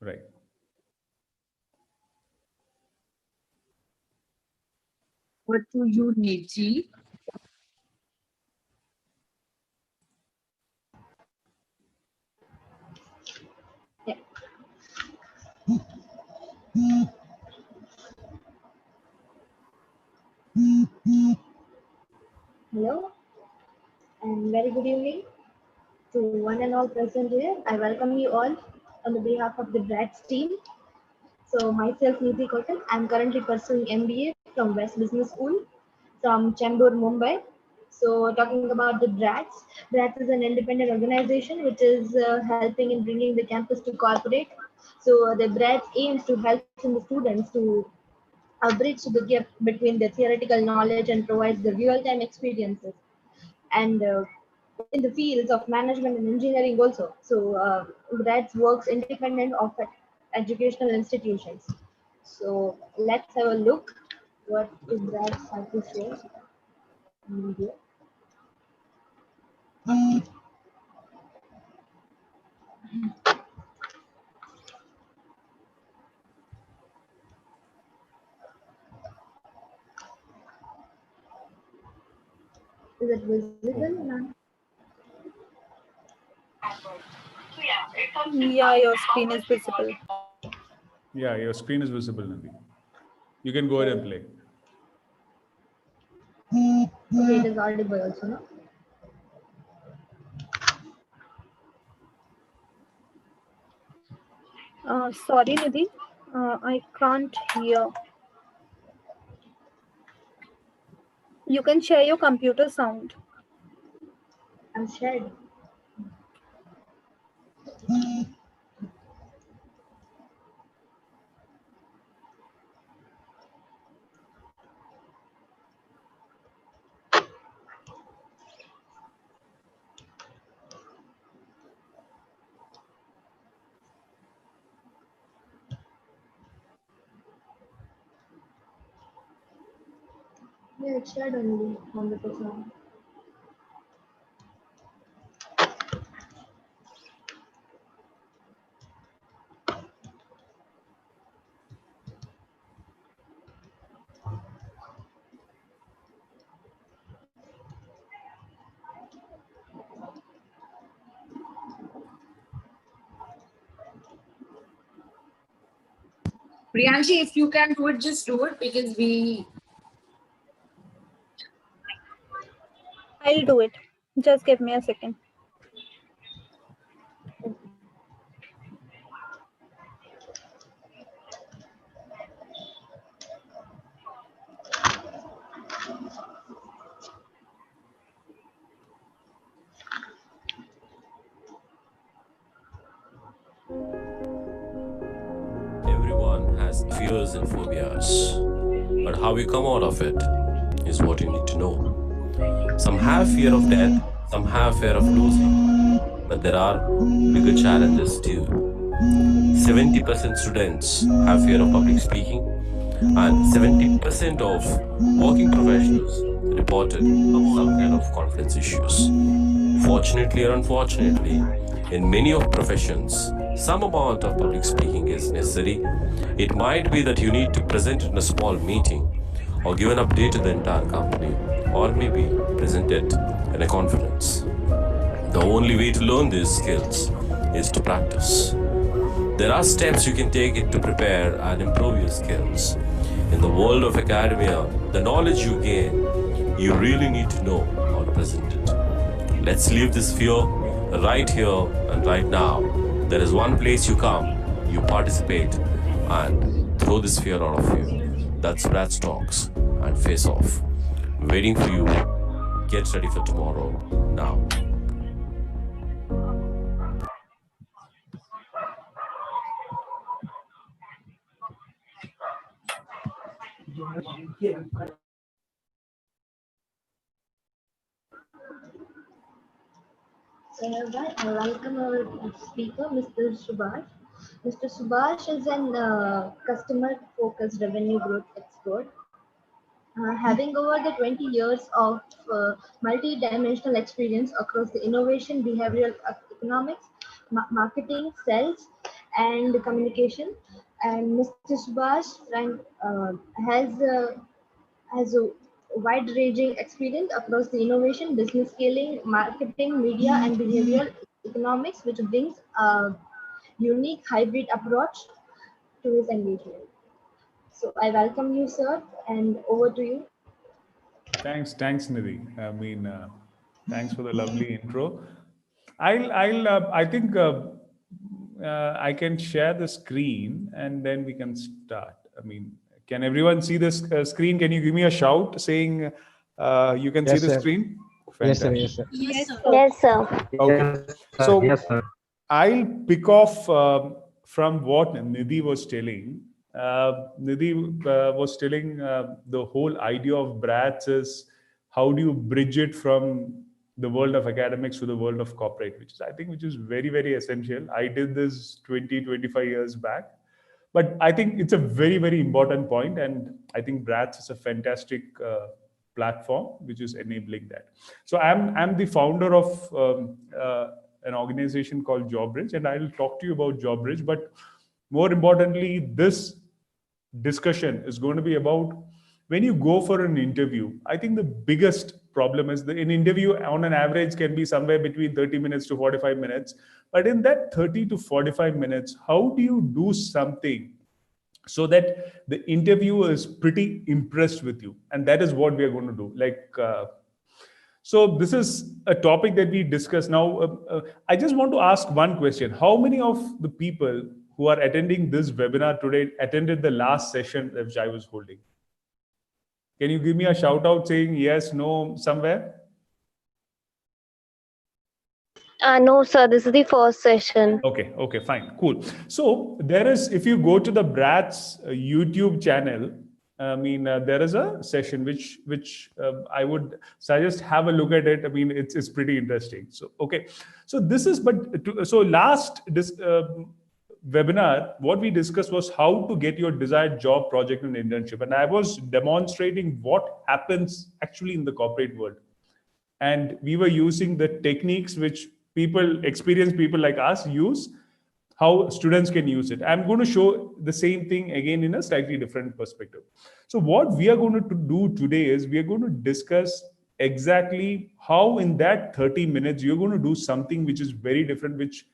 Right. What do you need, G? Yeah. Hello, and very good evening to one and all present here. I welcome you all on the behalf of the BRATS team. So myself, Nidhi Kotak, I'm currently pursuing MBA from West Business School from Chembur, Mumbai. So talking about the BRATS, BRATS is an independent organization which is helping in bringing the campus to corporate. So the BRATS aims to help the students to bridge the gap between the theoretical knowledge and provides the real-time experiences and in the fields of management and engineering also. So BRATS works independent of educational institutions. So let's have a look what the BRATS have to say. Is it visible now? Yeah, your screen is visible. Yeah, your screen is visible, Nidhi. You can go ahead and play. Okay, it is audible also, no? Sorry, Nidhi, I can't hear. You can share your computer sound. I'm shared. Yeah, it's shared only 100%. Priyanshi, if you can do it, just do it because we. I'll do it. Just give me a second. Everyone has fears and phobias, but how we come out of it is what you need to know. Some have fear of death, some have fear of losing, but there are bigger challenges too. 70% students have fear of public speaking, and 70% of working professionals reported some kind of confidence issues. Fortunately or unfortunately, in many of professions, some amount of public speaking is necessary. It might be that you need to present in a small meeting or give an update to the entire company, or maybe present it in a conference. The only way to learn these skills is to practice. There are steps you can take it to prepare and improve your skills. In the world of academia, the knowledge you gain, you really need to know how to present it. Let's leave this fear right here and right now. There is one place you come, you participate, and throw this fear out of you. That's BRATS Talks and Face Off. Waiting for you. Get ready for tomorrow now. So I welcome our speaker, Mr. Subash. Mr. Subash is an customer-focused revenue growth expert, having over the 20 years of multi-dimensional experience across the innovation, behavioral economics, marketing, sales, and communication. And Mr. Subash Frank has a wide-ranging experience across the innovation, business scaling, marketing, media, and behavioral economics, which brings a unique hybrid approach to his engagement. So I welcome you, sir, and over to you. Thanks, Nidhi. I mean, thanks for the lovely intro. I think I can share the screen and then we can start. I mean, can everyone see this screen? Can you give me a shout saying you can see Yes, the sir. screen? Yes, sir. Fantastic. Yes, sir. Yes, sir. Yes, sir. Okay. So Yes, sir. I'll pick off from what Nidhi was telling. Nidhi was telling the whole idea of BRATS is how do you bridge it from the world of academics to the world of corporate, which is, I think, which is very, very essential. I did this 20, 25 years back. But I think it's a very, very important point, and I think BRATS is a fantastic platform which is enabling that. So I'm the founder of an organization called JobBridge, and I'll talk to you about JobBridge. But more importantly, this discussion is going to be about when you go for an interview. I think the biggest problem is that an interview on an average can be somewhere between 30 minutes to 45 minutes. But in that 30 to 45 minutes, how do you do something so that the interviewer is pretty impressed with you? And that is what we are going to do. So this is a topic that we discuss now. I just want to ask one question. How many of the people who are attending this webinar today attended the last session which I was holding? Can you give me a shout out saying yes, no, somewhere? No, sir. This is the first session. Okay, fine, cool. So there is, if you go to the BRATS YouTube channel, I mean, there is a session which I would suggest have a look at it. I mean, it's pretty interesting. So okay, so this is so last webinar, what we discussed was how to get your desired job, project, and internship, and I was demonstrating what happens actually in the corporate world, and we were using the techniques which experienced people like us use, how students can use it. I'm going to show the same thing again in a slightly different perspective. So what we are going to do today is we are going to discuss exactly how in that 30 minutes you're going to do something which is very different, which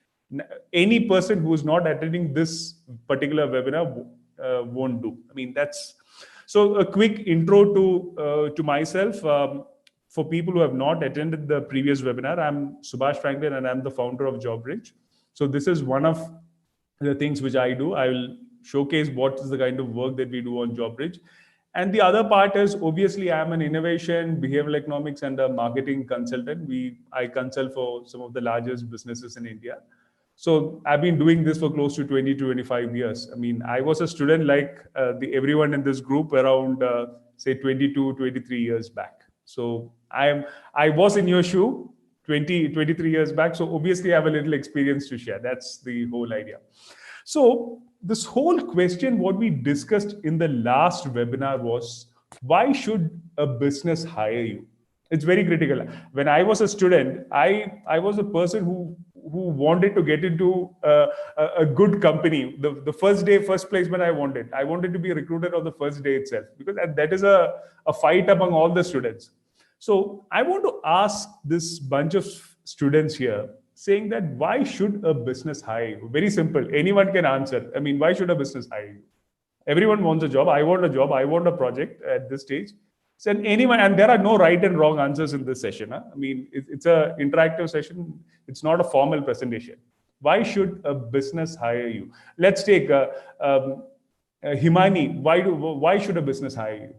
any person who is not attending this particular webinar won't do. I mean, that's so a quick intro to myself. For people who have not attended the previous webinar, I'm Subash Franklin and I'm the founder of JobBridge. So this is one of the things which I do. I will showcase what is the kind of work that we do on JobBridge. And the other part is obviously I'm an innovation, behavioral economics, and a marketing consultant. I consult for some of the largest businesses in India. So I've been doing this for close to 20 to 25 years. I mean, I was a student like everyone in this group around say 22, 23 years back. So I was in your shoe 23 years back. So obviously I have a little experience to share. That's the whole idea. So this whole question, what we discussed in the last webinar was, why should a business hire you? It's very critical. When I was a student, I was a person who wanted to get into a good company. The first placement I wanted to be recruited on the first day itself, because that is a fight among all the students. So I want to ask this bunch of students here saying that why should a business hire you? Very simple. Anyone can answer. I mean, why should a business hire you? Everyone wants a job. I want a job. I want a project at this stage. So anyone, and there are no right and wrong answers in this session. Huh? I mean, it's an interactive session. It's not a formal presentation. Why should a business hire you? Let's take Himani. Why should a business hire you?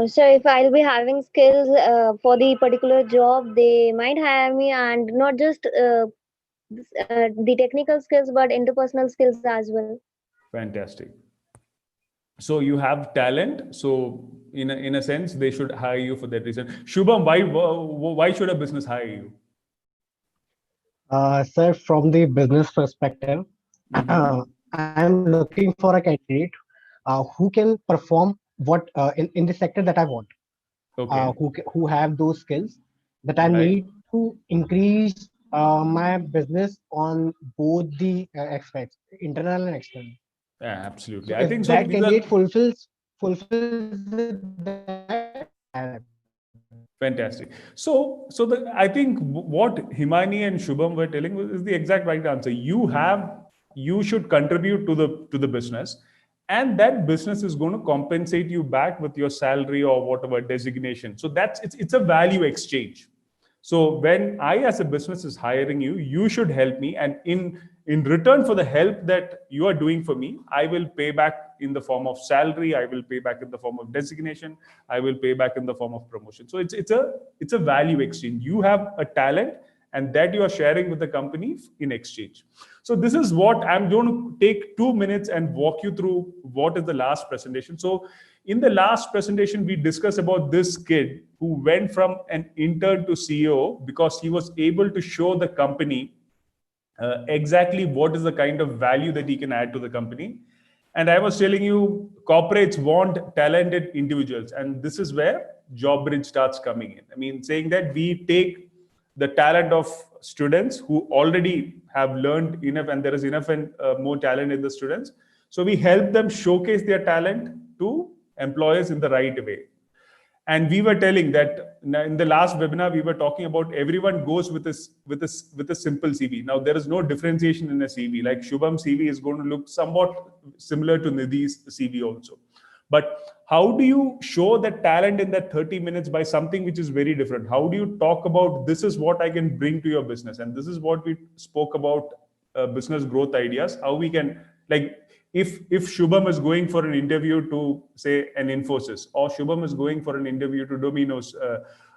So if I'll be having skills for the particular job, they might hire me, and not just the technical skills, but interpersonal skills as well. Fantastic. So you have talent. So in a sense, they should hire you for that reason. Shubham, why should a business hire you? Sir, from the business perspective, I'm looking for a candidate who can perform what in the sector that I want. Okay. Who have those skills that I Right. need to increase my business on both the aspects, internal and external. Yeah, absolutely. So I if think so. that We were candidate fulfills that, I will hire him. fantastic. I think what Himani and Shubham were telling is the exact right answer. You should contribute to the business, and that business is going to compensate you back with your salary or whatever designation. So it's a value exchange. So when I, as a business, is hiring you, you should help me, and in return for the help that you are doing for me, I will pay back in the form of salary. I will pay back in the form of designation. I will pay back in the form of promotion. So it's a value exchange. You have a talent, and that you are sharing with the company in exchange. So this is what I'm going to take 2 minutes and walk you through what is the last presentation. So in the last presentation, we discussed about this kid who went from an intern to CEO because he was able to show the company exactly what is the kind of value that he can add to the company. And I was telling you, corporates want talented individuals, and this is where JobBridge starts coming in. I mean, saying that we take the talent of students who already have learned enough, and there is enough and more talent in the students. So we help them showcase their talent to employers in the right way. And we were telling that in the last webinar, we were talking about everyone goes with a simple CV. Now there is no differentiation in a CV. Like Shubham's CV is going to look somewhat similar to Nidhi's CV also. But how do you show that talent in that 30 minutes by something which is very different? How do you talk about this is what I can bring to your business? And this is what we spoke about, business growth ideas, how we can, like, if Shubham is going for an interview to say an Infosys, or Shubham is going for an interview to Domino's,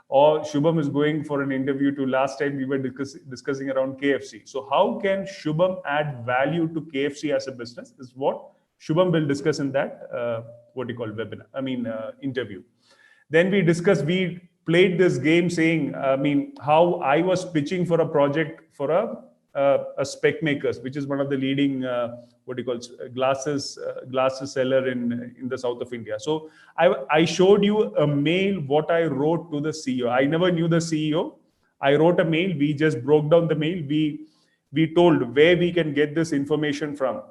or Shubham is going for an interview to, last time we were discussing around KFC. So how can Shubham add value to KFC as a business is what Shubham will discuss in that what you call webinar, interview. Then we played this game saying, how I was pitching for a project for a spec makers, which is one of the leading glasses seller in the south of India. So I showed you a mail what I wrote to the CEO. I never knew the CEO. I wrote a mail. We just broke down the mail. We told where we can get this information from.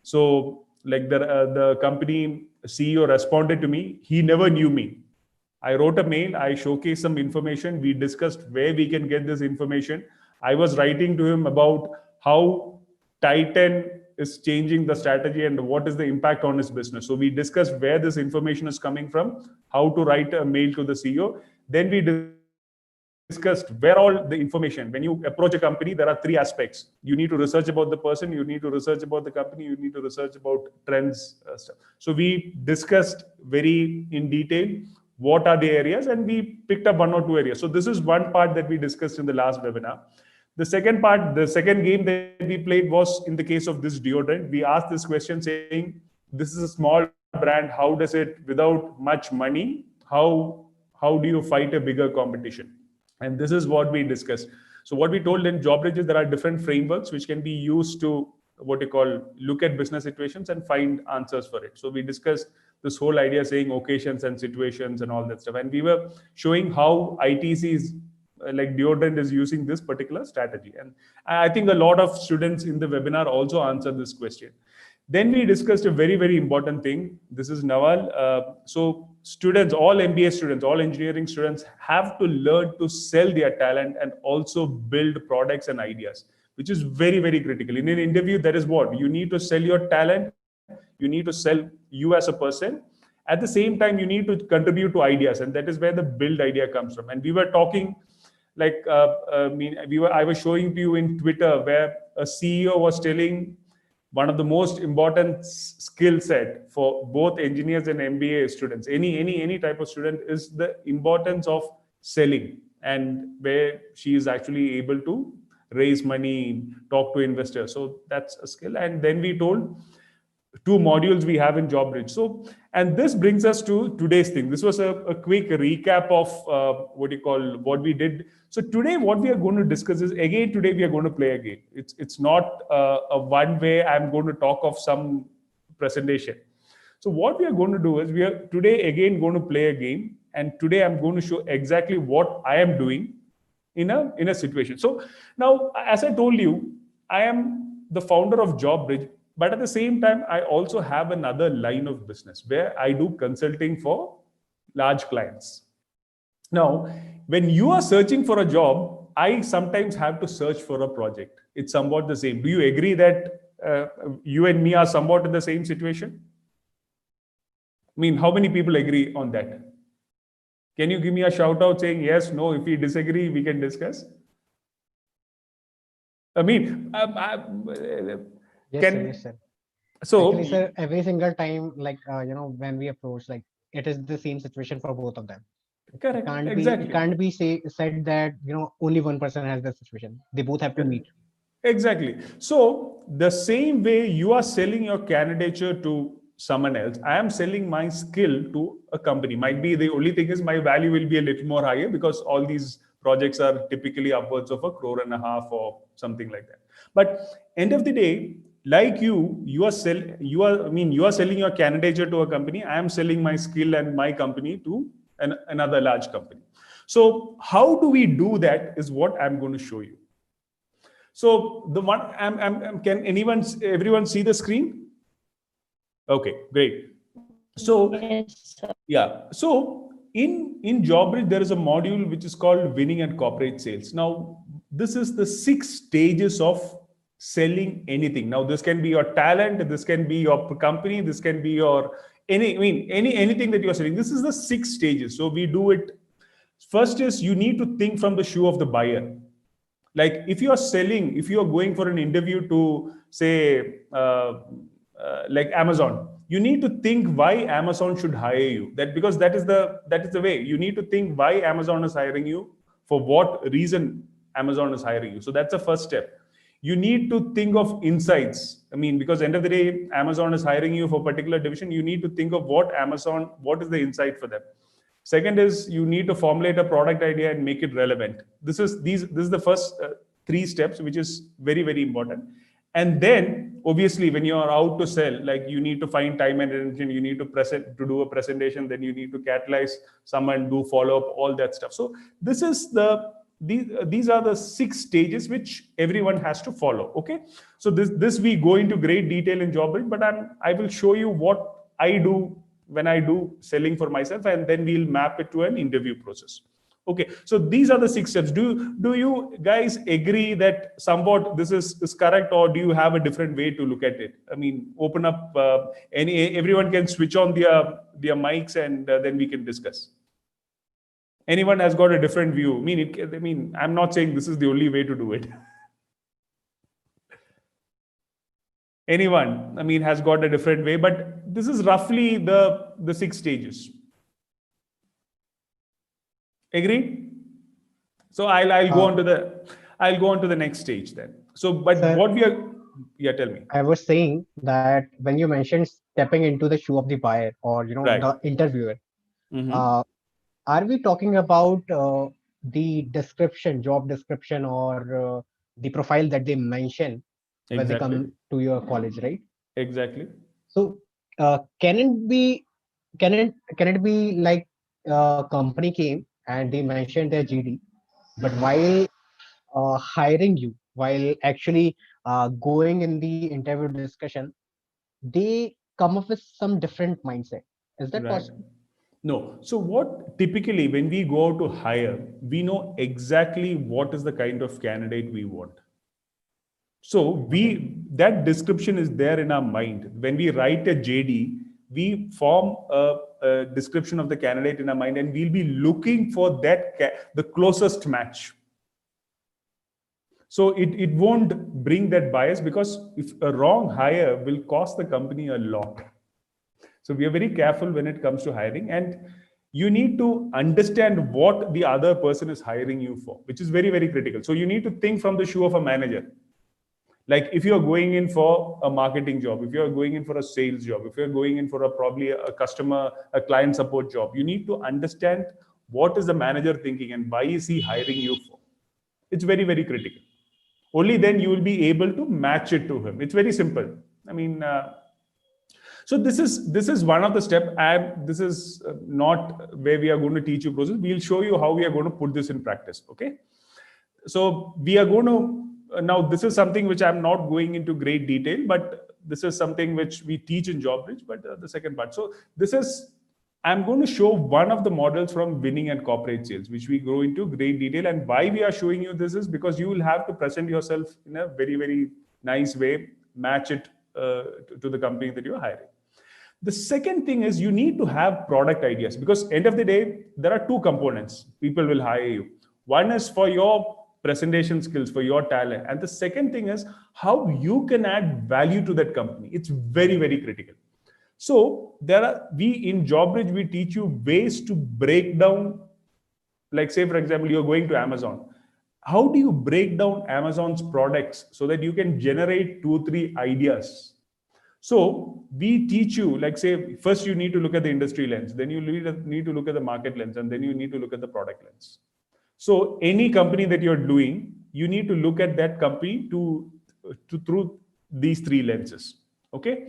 So like the company CEO responded to me. He never knew me. I wrote a mail. I showcased some information. We discussed where we can get this information. I was writing to him about how Titan is changing the strategy and what is the impact on his business. So we discussed where this information is coming from, how to write a mail to the CEO. Then we discussed where all the information. When you approach a company, there are three aspects. You need to research about the person, you need to research about the company, you need to research about trends stuff. So we discussed very in detail what are the areas, and we picked up one or two areas. So this is one part that we discussed in the last webinar. The second part, the second game that we played was in the case of this deodorant. We asked this question saying, this is a small brand. How does it, without much money, how do you fight a bigger competition? And this is what we discussed. So what we told in JobBridge is there are different frameworks which can be used to look at business situations and find answers for it. So we discussed this whole idea saying occasions and situations and all that stuff. And we were showing how ITCs like deodorant is using this particular strategy. And I think a lot of students in the webinar also answered this question. Then we discussed a very, very important thing. This is Nawal. So students, all MBA students, all engineering students have to learn to sell their talent and also build products and ideas, which is very, very critical. In an interview, that is what you need to sell your talent. You need to sell you as a person. At the same time, you need to contribute to ideas. And that is where the build idea comes from. And we were talking like, I was showing to you in Twitter where a CEO was telling one of the most important skill set for both engineers and MBA students, any type of student, is the importance of selling, and where she is actually able to raise money, talk to investors. So that's a skill. And then we told two modules we have in JobBridge. So, and this brings us to today's thing. This was a quick recap of what we did. So today, what we are going to discuss is, again, today we are going to play a game. It's not a one way I'm going to talk of some presentation. So what we are going to do is, we are today again going to play a game. And today I'm going to show exactly what I am doing. in a situation. So now, as I told you, I am the founder of JobBridge, but at the same time, I also have another line of business where I do consulting for large clients. Now, when you are searching for a job, I sometimes have to search for a project. It's somewhat the same. Do you agree that you and me are somewhat in the same situation? I mean, how many people agree on that? Can you give me a shout out saying yes, no? If we disagree, we can discuss. I mean, Yes, sir. Yes, sir. so Actually, sir, every single time, like when we approach, like it is the same situation for both of them. correct, It exactly. can't be said that only one person has the situation. They both have to meet. Exactly. So the same way you are selling your candidature to someone else, I am selling my skill to a company. Might be the only thing is my value will be a little more higher because all these projects are typically upwards of 1.5 crore or something like that. But end of the day, like you are selling your candidature to a company. I am selling my skill and my company to another large company. So how do we do that is what I'm going to show you. So the one, can everyone see the screen? Okay, great. So Yes, sir. yeah, so in JobBridge there is a module which is called Winning at Corporate Sales. Now this is the 6 stages of selling anything. Now this can be your talent, this can be your company, this can be your anything that you are selling. This is the 6 stages. So we do it. First is you need to think from the shoe of the buyer. Like if you are going for an interview to say like Amazon, you need to think why Amazon should hire you. Because that is the way. You need to think why Amazon is hiring you, for what reason Amazon is hiring you. So that's the first step. You need to think of insights. I mean, because end of the day, Amazon is hiring you for a particular division. You need to think of what is the insight for them. Second is you need to formulate a product idea and make it relevant. This is the first 3 steps, which is very, very important. And then obviously when you are out to sell, like you need to find time and attention, you need to do a presentation, then you need to catalyze someone, do follow up, all that stuff. So this is these are the 6 stages which everyone has to follow. Okay, so this we go into great detail in JobBridge, but I will show you what I do when I do selling for myself, and then we'll map it to an interview process. Okay, so these are the 6 steps. Do you guys agree that somewhat this is correct, or do you have a different way to look at it? I mean, open up. Everyone can switch on their mics, and then we can discuss. Anyone has got a different view? I mean, I'm not saying this is the only way to do it. Anyone, I mean, has got a different way, but this is roughly the 6 stages. Agree? So I'll go on to the next stage then. So, but Sir, what we are, yeah, tell me. I was saying that when you mentioned stepping into the shoe of the buyer or Right. the interviewer, Mhm. are we talking about the job description, or the profile that they mention when they Exactly. come to your college, right? Exactly. So can it be like a company came and they mentioned their GD, but while hiring you, while actually going in the interview discussion, they come up with some different mindset. Is that Right. possible? No. So what typically when we go out to hire, we know exactly what is the kind of candidate we want. So that description is there in our mind. When we write a JD, we form a description of the candidate in our mind, and we'll be looking for the closest match. So it won't bring that bias, because if a wrong hire will cost the company a lot. So we are very careful when it comes to hiring, and you need to understand what the other person is hiring you for, which is very, very critical. So you need to think from the shoe of a manager. Like if you're going in for a marketing job, if you're going in for a sales job, if you're going in for probably a client support job, you need to understand what is the manager thinking and why is he hiring you for. It's very, very critical. Only then you will be able to match it to him. It's very simple. I mean, so this is one of the steps. This is not where we are going to teach you process. We'll show you how we are going to put this in practice. Okay. So we are going to, now this is something which I'm not going into great detail, but this is something which we teach in JobBridge, but the second part. So this is, I'm going to show one of the models from winning and corporate sales, which we go into great detail. And why we are showing you this is because you will have to present yourself in a very, very nice way, match it to the company that you're hiring. The second thing is you need to have product ideas, because end of the day, there are two components people will hire you. One is for your presentation skills, for your talent. And the second thing is how you can add value to that company. It's very, very critical. So we in JobBridge, we teach you ways to break down, like say, for example, you're going to Amazon. How do you break down Amazon's products so that you can generate 2-3 ideas? So we teach you, like say, first you need to look at the industry lens, then you need to look at the market lens, and then you need to look at the product lens. So any company that you're doing, you need to look at that company through these 3 lenses. Okay.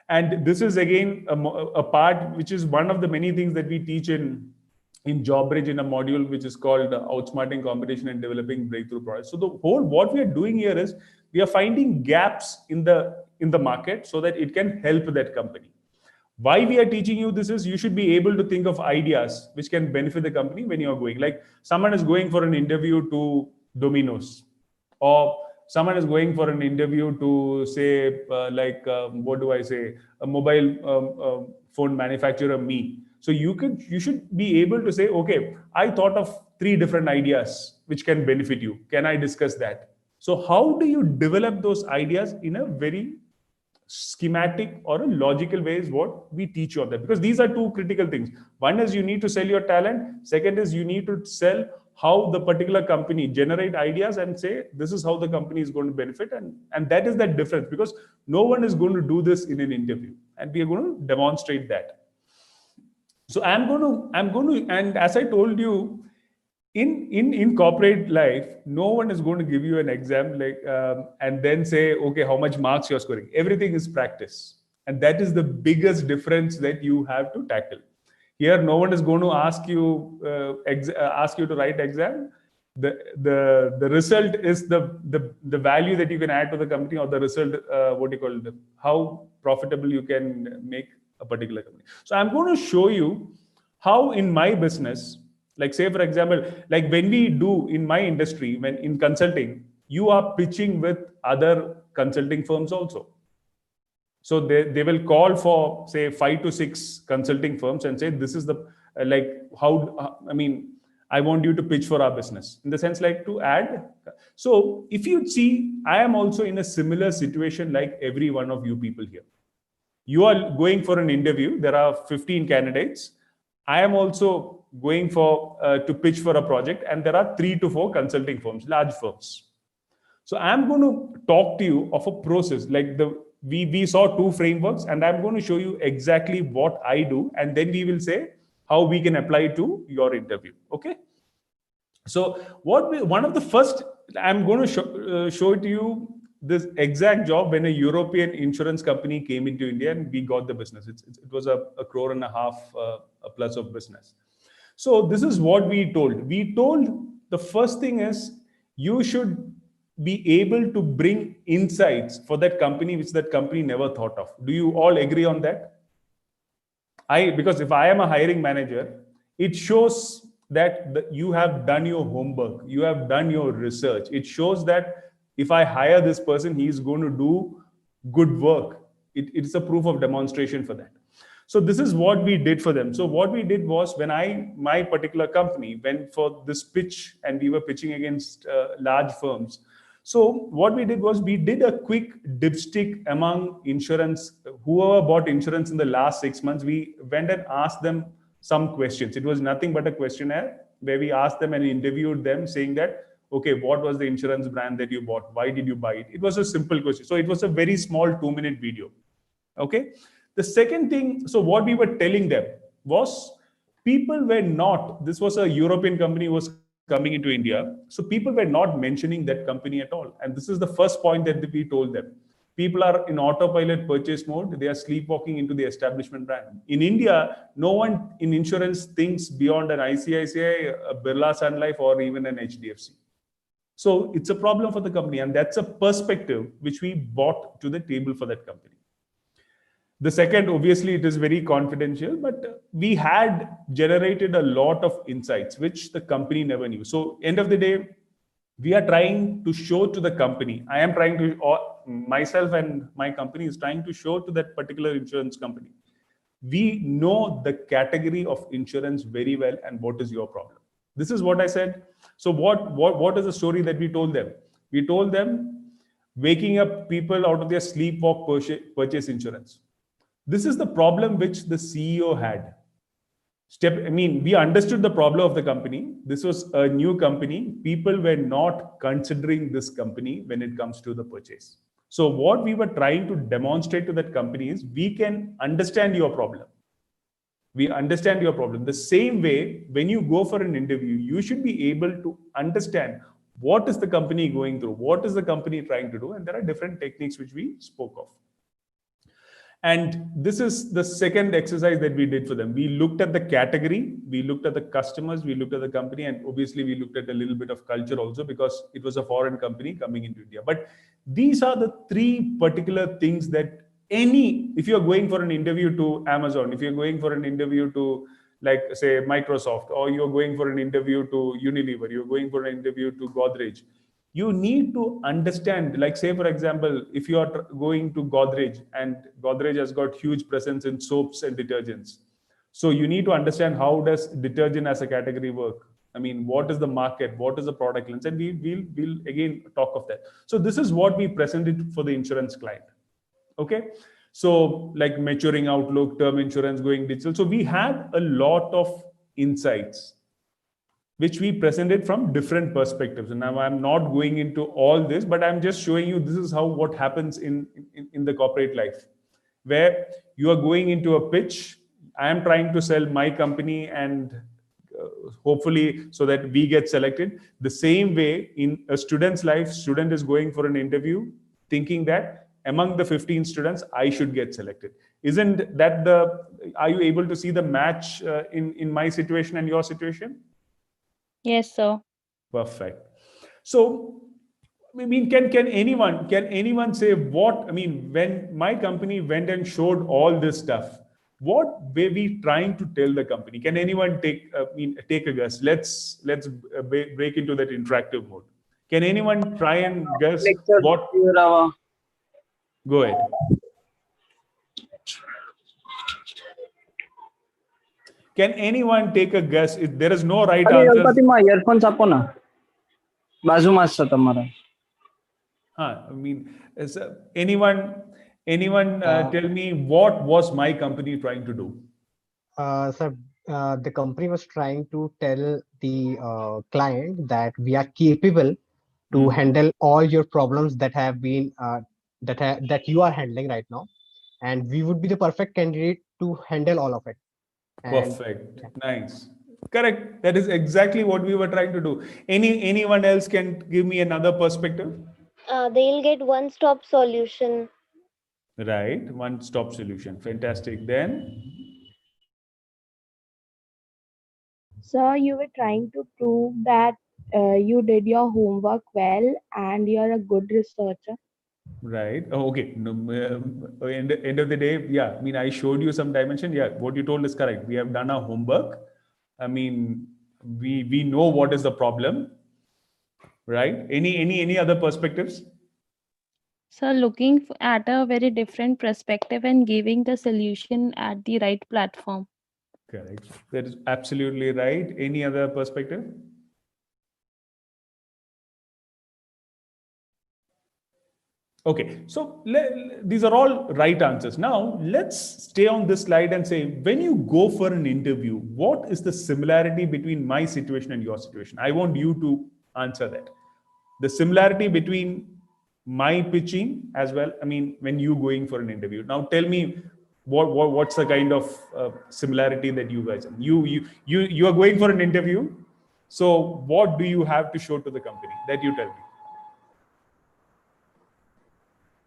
And this is again a part which is one of the many things that we teach in JobBridge in a module which is called Outsmarting Competition and Developing Breakthrough Products. So what we are doing here is we are finding gaps in the market so that it can help that company. Why we are teaching you this is you should be able to think of ideas which can benefit the company when you are going. Like someone is going for an interview to Domino's, or someone is going for an interview to say, what do I say, a mobile phone manufacturer, me. So you should be able to say, okay, I thought of 3 different ideas which can benefit you. Can I discuss that? So how do you develop those ideas in a very schematic or a logical way is what we teach you on that, because these are 2 critical things. One is you need to sell your talent. Second is you need to sell how the particular company generate ideas and say, this is how the company is going to benefit. And that is that difference, because no one is going to do this in an interview, and we are going to demonstrate that. So I'm going to, and as I told you, in corporate life, no one is going to give you an exam and then say, okay, how much marks you're scoring. Everything is practice, and that is the biggest difference that you have to tackle. Here, no one is going to ask you to write exam. The result is the value that you can add to the company, or the result, how profitable you can make a particular company. So I'm going to show you how in my business, like say for example, like when we do in my industry, when in consulting, you are pitching with other consulting firms also. So they will call for say 5 to 6 consulting firms and say, this is the I want you to pitch for our business, in the sense like to add. So if you see, I am also in a similar situation like every one of you people here. You are going for an interview. There are 15 candidates. I am also going for to pitch for a project, and there are 3 to 4 consulting firms, large firms. So I'm going to talk to you of a process, like we saw 2 frameworks, and I'm going to show you exactly what I do, and then we will say how we can apply to your interview. Okay. So one of the first, I'm going to show it to you this exact job when a European insurance company came into India and we got the business. It was a 1.5 crore plus of business. So this is what we told. We told the first thing is you should be able to bring insights for that company which that company never thought of. Do you all agree on that? Because if I am a hiring manager, it shows that you have done your homework, you have done your research. It shows that if I hire this person, he is going to do good work. It's a proof of demonstration for that. So this is what we did for them. So what we did was, when my particular company went for this pitch, and we were pitching against large firms. So what we did was we did a quick dipstick among insurance, whoever bought insurance in the last 6 months. We went and asked them some questions. It was nothing but a questionnaire where we asked them and interviewed them, saying that, okay, what was the insurance brand that you bought? Why did you buy it? It was a simple question. So it was a very small 2-minute video. Okay. The second thing, so what we were telling them was, people were not, this was a European company was coming into India. So people were not mentioning that company at all. And this is the first point that we told them. People are in autopilot purchase mode. They are sleepwalking into the establishment brand. In India, no one in insurance thinks beyond an ICICI, a Birla Sun Life, or even an HDFC. So it's a problem for the company, and that's a perspective which we brought to the table for that company. The second, obviously, it is very confidential, but we had generated a lot of insights which the company never knew. So, end of the day, we are trying to show to the company. I am trying to, or myself and my company is trying to show to that particular insurance company. We know the category of insurance very well, and what is your problem. This is what I said. So, what is the story that we told them? We told them waking up people out of their sleepwalk purchase insurance. This is the problem which the CEO had. We understood the problem of the company. This was a new company. People were not considering this company when it comes to the purchase. So what we were trying to demonstrate to that company is we can understand your problem. We understand your problem. The same way, when you go for an interview, you should be able to understand what is the company going through, what is the company trying to do, and there are different techniques which we spoke of. And this is the second exercise that we did for them. We looked at the category, we looked at the customers, we looked at the company, and obviously we looked at a little bit of culture also because it was a foreign company coming into India. But these are the three particular things that if you're going for an interview to Amazon, if you're going for an interview to, like, say, Microsoft, or you're going for an interview to Unilever, you're going for an interview to Godrej, you need to understand, like, say, for example, if you are going to Godrej, and Godrej has got huge presence in soaps and detergents. So you need to understand how does detergent as a category work? I mean, what is the market? What is the product lens? And we'll again talk of that. So this is what we presented for the insurance client. Okay. So like maturing outlook, term insurance, going digital. So we had a lot of insights which we presented from different perspectives. And now I'm not going into all this, but I'm just showing you this is what happens in the corporate life, where you are going into a pitch. I am trying to sell my company, and hopefully so that we get selected. The same way in a student's life, student is going for an interview thinking that among the 15 students, I should get selected. Isn't that are you able to see the match in my situation and your situation? Yes, sir. Perfect. So, I mean, can anyone say what? I mean, when my company went and showed all this stuff, what were we trying to tell the company? Can anyone take a guess? Let's break into that interactive mode. Can anyone try and guess what? Go ahead. Can anyone take a guess? There is no right answer. Earphones આપો ના બાજુમાં જ છે તમારા. I mean, anyone tell me what was my company trying to do? Sir, the company was trying to tell the client that we are capable to handle all your problems that have been that you are handling right now, and we would be the perfect candidate to handle all of it. Perfect. Nice. Correct. That is exactly what we were trying to do. Anyone else can give me another perspective? They'll get one-stop solution. Right. One-stop solution. Fantastic. Then? Sir, you were trying to prove that you did your homework well and you're a good researcher. Right. Oh, okay. No, end of the day, yeah. I mean, I showed you some dimension. Yeah, what you told is correct. We have done our homework. I mean, we know what is the problem. Right. Any other perspectives? So looking at a very different perspective and giving the solution at the right platform. Correct. That is absolutely right. Any other perspective? Okay, so these are all right answers. Now, let's stay on this slide and say, when you go for an interview, what is the similarity between my situation and your situation? I want you to answer that. The similarity between my pitching as well, I mean, when you going for an interview. Now, tell me, what's the kind of similarity that you guys have? You are going for an interview. So what do you have to show to the company? That you tell me.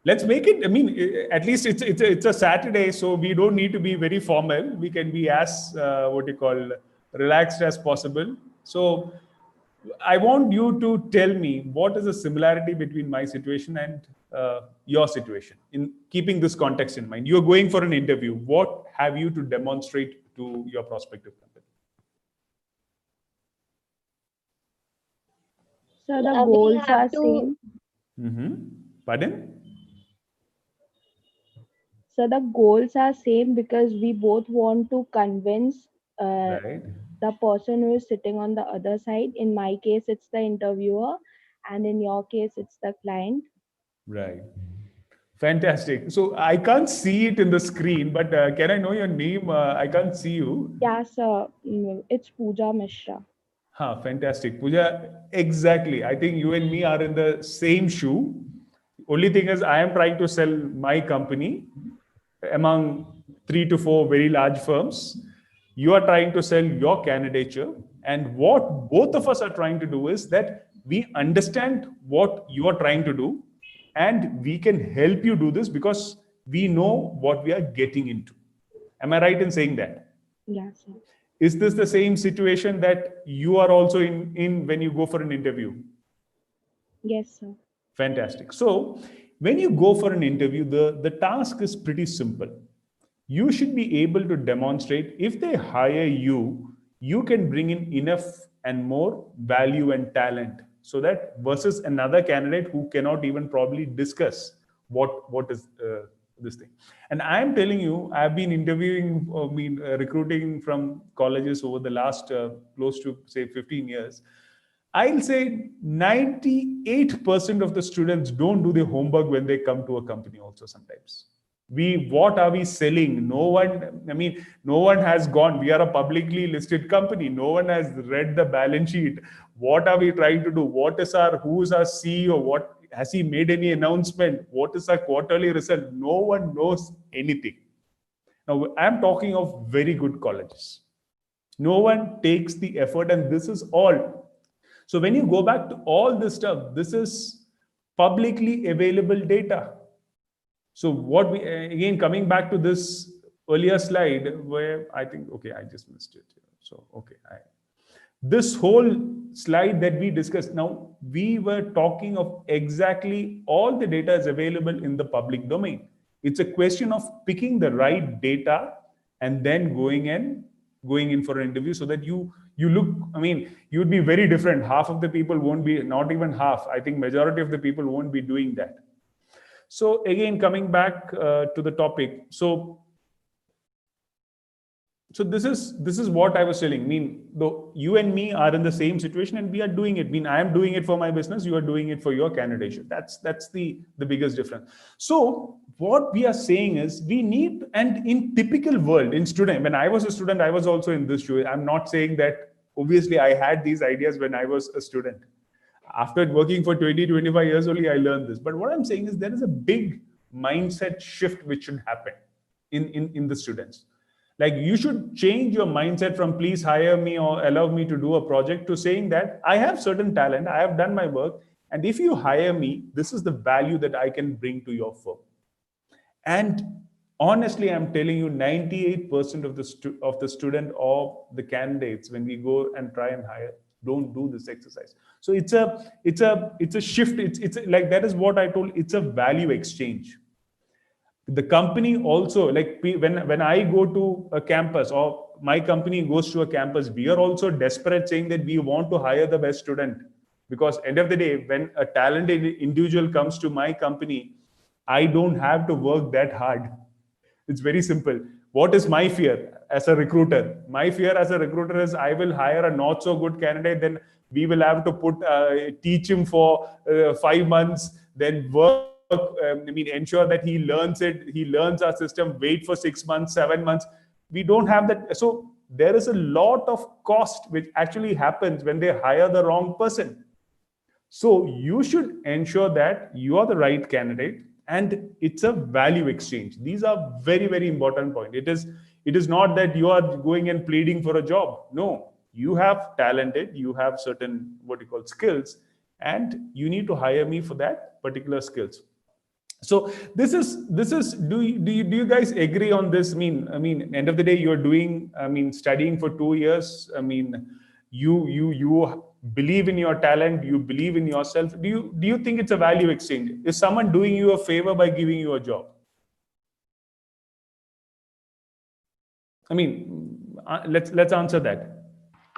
Let's make it, I mean, at least it's a Saturday, so we don't need to be very formal. We can be as, relaxed as possible. So I want you to tell me what is the similarity between my situation and your situation in keeping this context in mind. You're going for an interview. What have you to demonstrate to your prospective company? So the We goals have are to, same. Pardon? So the goals are same because we both want to convince Right. the person who is sitting on the other side. In my case, it's the interviewer, and in your case, it's the client. Right. Fantastic. So I can't see it in the screen, but can I know your name? I can't see you. Yeah, sir. It's Pooja Mishra. Fantastic. Pooja, exactly. I think you and me are in the same shoe. Only thing is, I am trying to sell my company among 3 to 4 very large firms. You are trying to sell your candidature. And what both of us are trying to do is that we understand what you are trying to do and we can help you do this because we know what we are getting into. Am I right in saying that? Yeah, sir. Is this the same situation that you are also in when you go for an interview? Yes, sir. Fantastic. So, when you go for an interview, the task is pretty simple. You should be able to demonstrate if they hire you, you can bring in enough and more value and talent so that versus another candidate who cannot even probably discuss what is this thing. And I am telling you, I've been interviewing, recruiting from colleges over the last close to say 15 years. I'll say 98% of the students don't do their homework when they come to a company also sometimes. What are we selling? No one has gone. We are a publicly listed company. No one has read the balance sheet. What are we trying to do? Who's our CEO? What has he made any announcement? What is our quarterly result? No one knows anything. Now, I'm talking of very good colleges. No one takes the effort, and this is all. So when you go back to all this stuff, this is publicly available data. So what we again coming back to this earlier slide where I think okay I just missed it. So okay, this whole slide that we discussed now we were talking of exactly all the data is available in the public domain. It's a question of picking the right data and then going in for an interview so that you look, you'd be very different. Half of the people won't be, not even half, I think majority of the people won't be doing that. So again, coming back to the topic. So this is what I was telling. Though you and me are in the same situation and we are doing it. I am doing it for my business. You are doing it for your candidature. That's the biggest difference. So what we are saying is we need, and in typical world, in student, when I was a student, I was also in this shoe. I'm not saying that obviously I had these ideas when I was a student. After working for 20, 25 years only, I learned this. But what I'm saying is there is a big mindset shift which should happen in the students. Like you should change your mindset from please hire me or allow me to do a project to saying that I have certain talent, I have done my work, and if you hire me, this is the value that I can bring to your firm. And honestly, I'm telling you, 98% of the student or the candidates, when we go and try and hire, don't do this exercise. So it's a shift. It's like that is what I told. It's a value exchange. The company also, like when I go to a campus or my company goes to a campus, we are also desperate saying that we want to hire the best student, because end of the day, when a talented individual comes to my company, I don't have to work that hard. It's very simple. What is my fear as a recruiter? My fear as a recruiter is I will hire a not so good candidate, then we will have to teach him for 5 months, then work. Ensure that he learns it. He learns our system. Wait for 6 months, 7 months. We don't have that. So there is a lot of cost which actually happens when they hire the wrong person. So you should ensure that you are the right candidate and it's a value exchange. These are very, very important point. It is not that you are going and pleading for a job. No, you have talented, you have certain what you call skills, and you need to hire me for that particular skills. So this is do you guys agree on this? End of the day, you're doing studying for 2 years. You believe in your talent, you believe in yourself, do you think it's a value exchange? Is someone doing you a favor by giving you a job? I mean, let's answer that.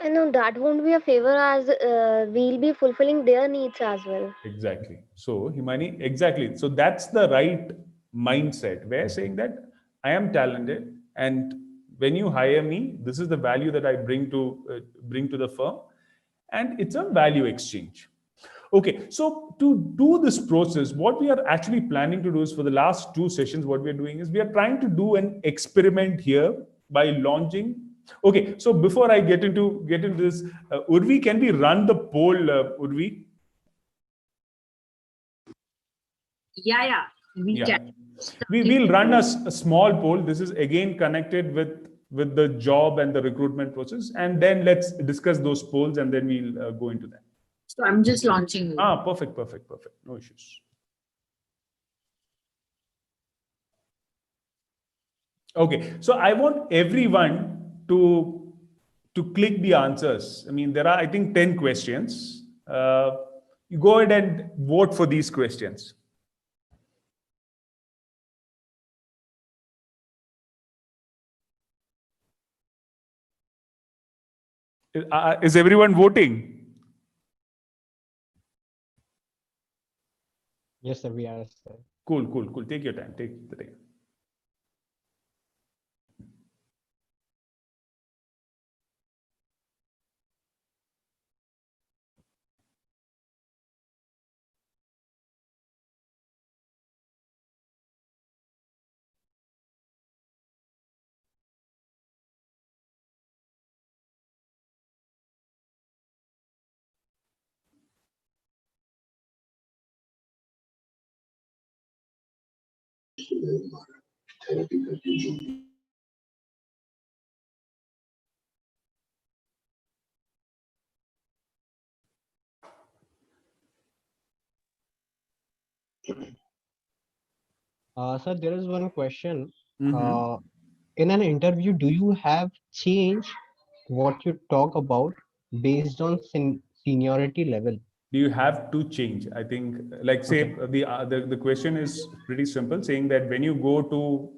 No, that won't be a favor, as we'll be fulfilling their needs as well. Exactly. So, Himani, exactly. So that's the right mindset. We're saying that I am talented, and when you hire me, this is the value that I bring to the firm, and it's a value exchange. Okay, so to do this process, what we are actually planning to do is, for the last 2 sessions, what we are doing is we are trying to do an experiment here by launching. Okay, so before I get into this, Urvi, can we run the poll, Urvi? Yeah, we Yeah. can. We'll run a small poll. This is again connected with the job and the recruitment process, and then let's discuss those polls, and then we'll go into that. So I'm just launching it. Perfect. No issues. Okay, so I want everyone to click the answers. I mean, there are, I think, 10 questions. You go ahead and vote for these questions. Is everyone voting? Yes, sir, we are, sir. Cool. Take your time. Take the time. Sir, there is one question. Mm-hmm. In an interview, do you have changed what you talk about based on seniority level? Do you have to change? I think, like, say, the question is pretty simple, saying that when you go to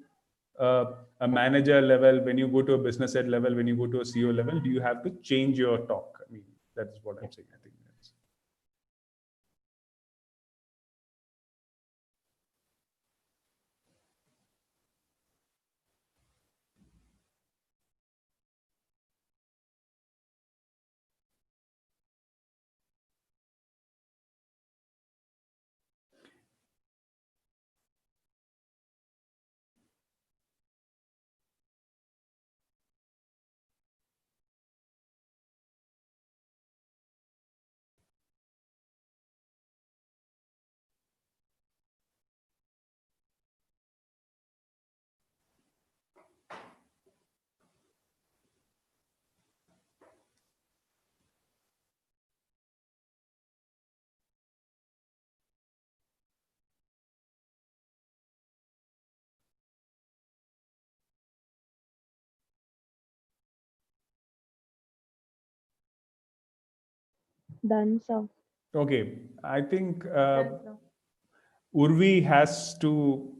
a manager level, when you go to a business head level, when you go to a CEO level, do you have to change your talk? I mean, that's what I'm saying. I think that's. Done, sir. Okay, I think Done, sir. Urvi has to.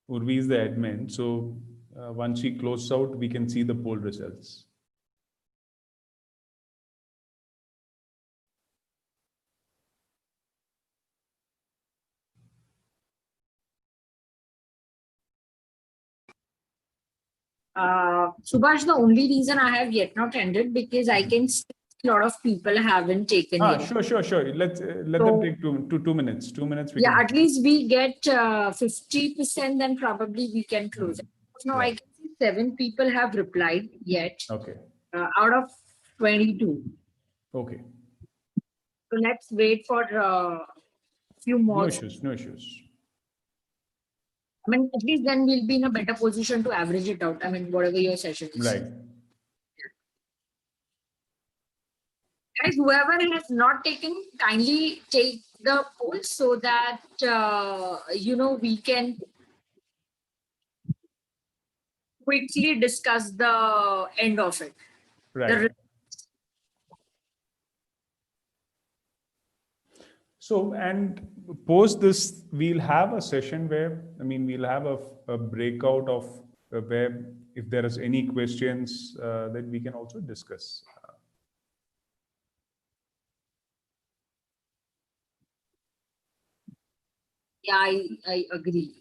Urvi is the admin, so once she closes out, we can see the poll results. Subash, the only reason I have yet not ended because I can see a lot of people haven't taken it. Sure. Let them take 2 minutes. 2 minutes. Yeah, at least we get 50%, then probably we can close it. Now I Right. can see 7 people have replied yet Okay. out of 22. Okay. So let's wait for few more. No issues. I mean, at least then we'll be in a better position to average it out. I mean, whatever your session is. Right. Guys, whoever has not taken, kindly take the poll so that we can quickly discuss the end of it. Right. So, and post this, we'll have a session where, we'll have a breakout of where if there is any questions that we can also discuss. Yeah, I agree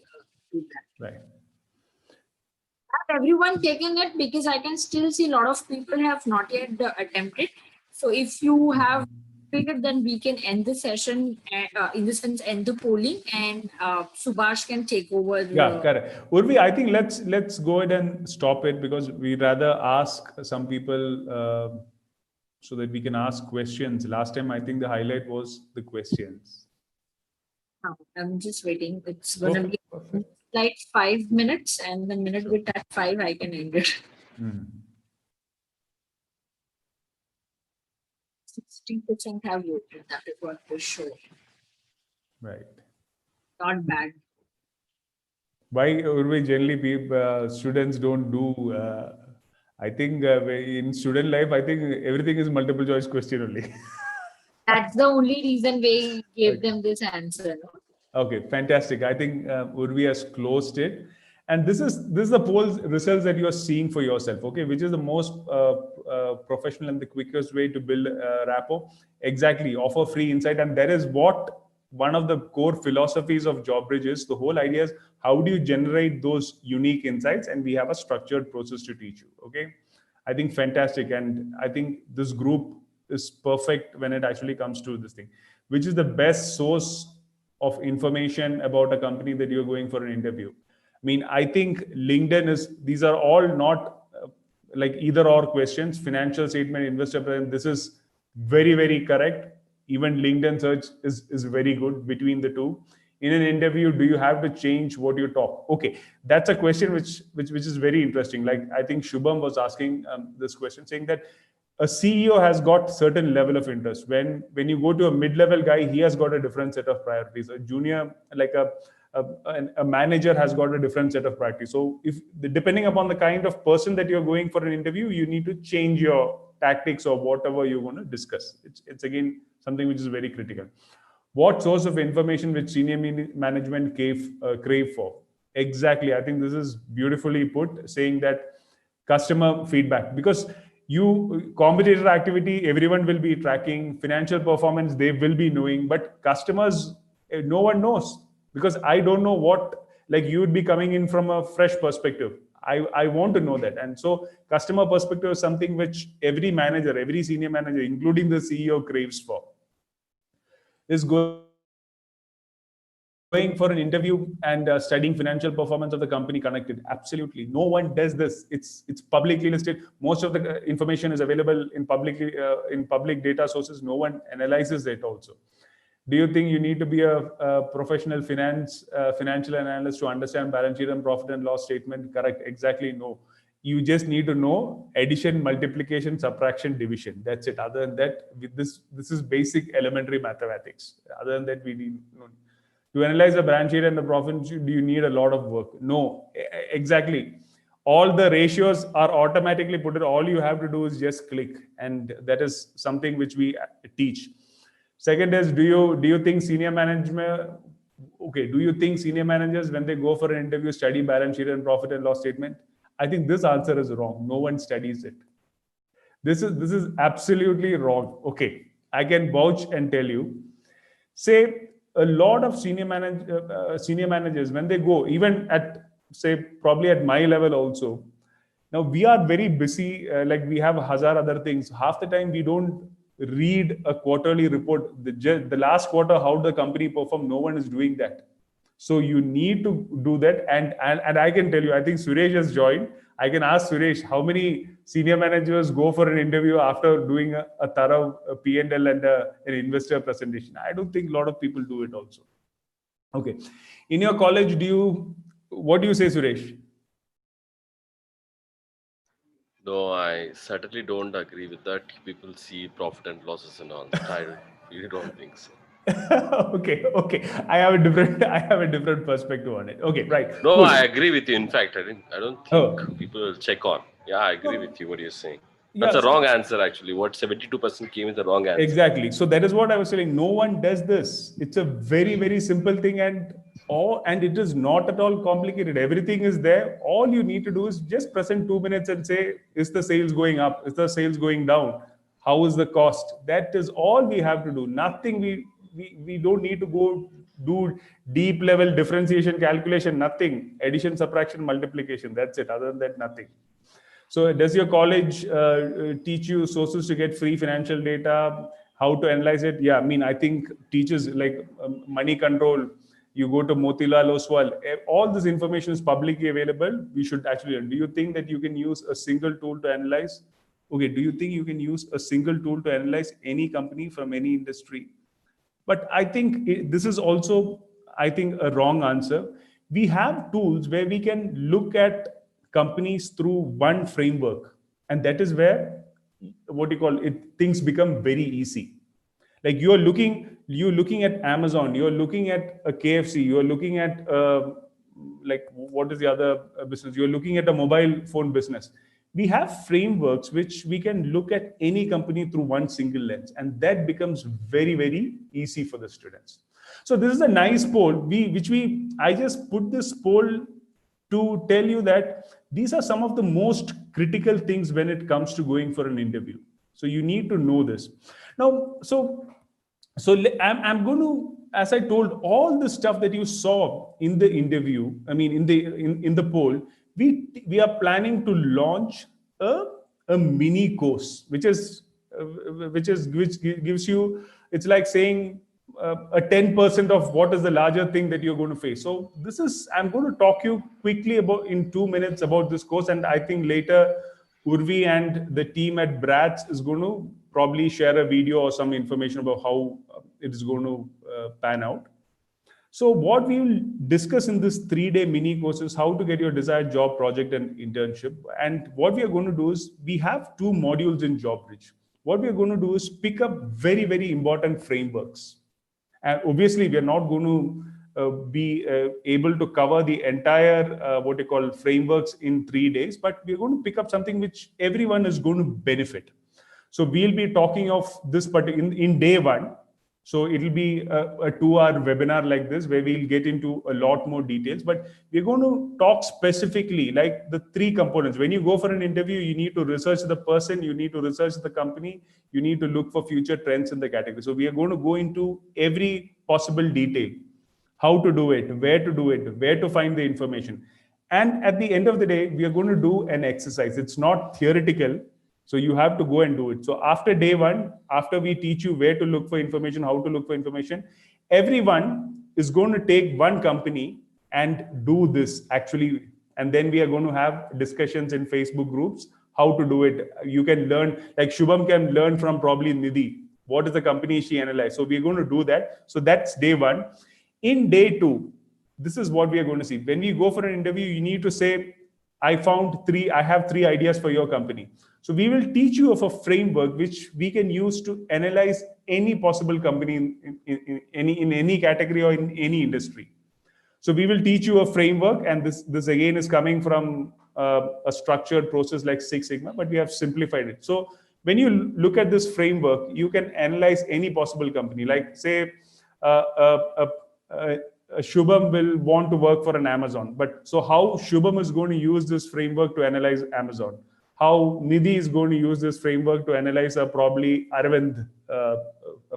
with that. Right. Have everyone taken it? Because I can still see a lot of people have not yet attempted. So if you have figured, then we can end the session, in the sense, end the polling, and Subash can take over. Yeah, correct. Urvi, I think let's go ahead and stop it, because we rather ask some people so that we can ask questions. Last time, I think the highlight was the questions. I'm just waiting. It's going to Okay, be perfect. like 5 minutes, and the minute we touch 5, I can end it. 60% have voted. That is what they show. Right. Not bad. Why, Urvi, generally people, students don't do? I think in student life, I think everything is multiple choice question only. That's the only reason we gave Okay. them this answer. No? Okay, fantastic. I think Urvi has closed it, and this is the poll results that you are seeing for yourself. Okay, which is the most professional and the quickest way to build rapport? Exactly, offer free insight, and that is what one of the core philosophies of JobBridge is. The whole idea is how do you generate those unique insights, and we have a structured process to teach you. Okay, I think fantastic, and I think this group is perfect when it actually comes to this thing, which is the best source of information about a company that you're going for an interview. I think LinkedIn is, these are all not like either or questions. Financial statement, investor present, this is very, very correct. Even LinkedIn search is very good between the two. In an interview, do you have to change what you talk? Okay, that's a question which is very interesting. Like, I think Shubham was asking this question, saying that a CEO has got certain level of interest. When you go to a mid-level guy, he has got a different set of priorities. A junior, like a manager, has got a different set of priorities. So if depending upon the kind of person that you're going for an interview, you need to change your tactics or whatever you're going to discuss. It's again something which is very critical. What source of information which senior management crave for? Exactly. I think this is beautifully put, saying that customer feedback, because you competitor activity, everyone will be tracking. Financial performance, they will be knowing, but customers, no one knows, because I don't know what, like, you would be coming in from a fresh perspective. I want to know that. And so customer perspective is something which every manager, every senior manager, including the CEO, craves for. Is going for an interview and studying financial performance of the company connected? Absolutely, no one does this. It's publicly listed. Most of the information is available in public data sources. No one analyzes it also. Do you think you need to be a professional financial analyst to understand balance sheet and profit and loss statement? Correct. Exactly. No. You just need to know addition, multiplication, subtraction, division. That's it. Other than that, with this is basic elementary mathematics. Other than that, we need to analyze the balance sheet and the profit. Do you need a lot of work? No. Exactly. All the ratios are automatically put in. All you have to do is just click, and that is something which we teach. Second is, do you think senior management? Okay, do you think senior managers, when they go for an interview, study balance sheet and profit and loss statement? I think this answer is wrong. No one studies it. This is absolutely wrong. Okay, I can vouch and tell you. Say a lot of senior managers, when they go, even at, say, probably at my level also. Now we are very busy. Like, we have hazard other things. Half the time we don't read a quarterly report. The last quarter, how the company performed. No one is doing that. So you need to do that. And I can tell you, I think Suresh has joined. I can ask Suresh, how many senior managers go for an interview after doing a thorough P&L and an investor presentation? I don't think a lot of people do it also. Okay. In your college, what do you say, Suresh? No, I certainly don't agree with that. People see profit and losses and all that. I really don't think so. Okay. I have a different perspective on it. Okay, right. No, Cool. I agree with you. In fact, I don't think Oh. people will check on. Yeah, I agree No. with you. What you're saying. That's a Yes. wrong answer, actually. What 72% came is the wrong answer. Exactly. So that is what I was saying. No one does this. It's a very, very simple thing, and it is not at all complicated. Everything is there. All you need to do is just present 2 minutes and say, is the sales going up? Is the sales going down? How is the cost? That is all we have to do. Nothing we don't need to go do deep level differentiation calculation, nothing. Addition, subtraction, multiplication. That's it. Other than that, nothing. So does your college teach you sources to get free financial data, how to analyze it? Yeah, I mean, I think teachers like money control, you go to Motilal Oswal, all this information is publicly available. We should actually learn. Do you think that you can use a single tool to analyze? Okay, do you think you can use a single tool to analyze any company from any industry? But I think this is also, I think, a wrong answer. We have tools where we can look at companies through one framework, and that is where what you call it, things become very easy. Like you're looking at Amazon, you're looking at a KFC, you're looking at like what is the other business? You're looking at a mobile phone business. We have frameworks which we can look at any company through one single lens, and that becomes very, very easy for the students. So this is a nice poll. I just put this poll to tell you that these are some of the most critical things when it comes to going for an interview. So you need to know this. Now, I'm going to, as I told, all the stuff that you saw in the interview, I mean, in the poll, we are planning to launch a mini course, which gives you, it's like saying a 10% of what is the larger thing that you're going to face. So I'm going to talk you quickly about in 2 minutes about this course, and I think later Urvi and the team at BRATS is going to probably share a video or some information about how it is going to pan out. So what we will discuss in this 3-day mini course is how to get your desired job, project, and internship. And what we are going to do is we have 2 modules in JobBridge. What we are going to do is pick up very, very important frameworks. And obviously, we are not going to be able to cover the entire what you call frameworks in 3 days, but we're going to pick up something which everyone is going to benefit. So we'll be talking of this in day 1. So it'll be a 2-hour webinar like this where we'll get into a lot more details, but we're going to talk specifically like the 3 components. When you go for an interview, you need to research the person, you need to research the company, you need to look for future trends in the category. So we are going to go into every possible detail, how to do it, where to find the information. And at the end of the day, we are going to do an exercise. It's not theoretical. So you have to go and do it. So after day 1, after we teach you where to look for information, how to look for information, everyone is going to take one company and do this actually. And then we are going to have discussions in Facebook groups, how to do it. You can learn, like Shubham can learn from probably Nidhi. What is the company she analyzed? So we're going to do that. So that's day 1. In day 2, this is what we are going to see. When we go for an interview, you need to say, I have 3 ideas for your company. So we will teach you of a framework which we can use to analyze any possible company in any category or in any industry. So we will teach you a framework, and this again is coming from a structured process like Six Sigma, but we have simplified it. So when you look at this framework, you can analyze any possible company. Like say Shubham will want to work for an Amazon, but so how Shubham is going to use this framework to analyze Amazon? How Nidhi is going to use this framework to analyze probably Arvind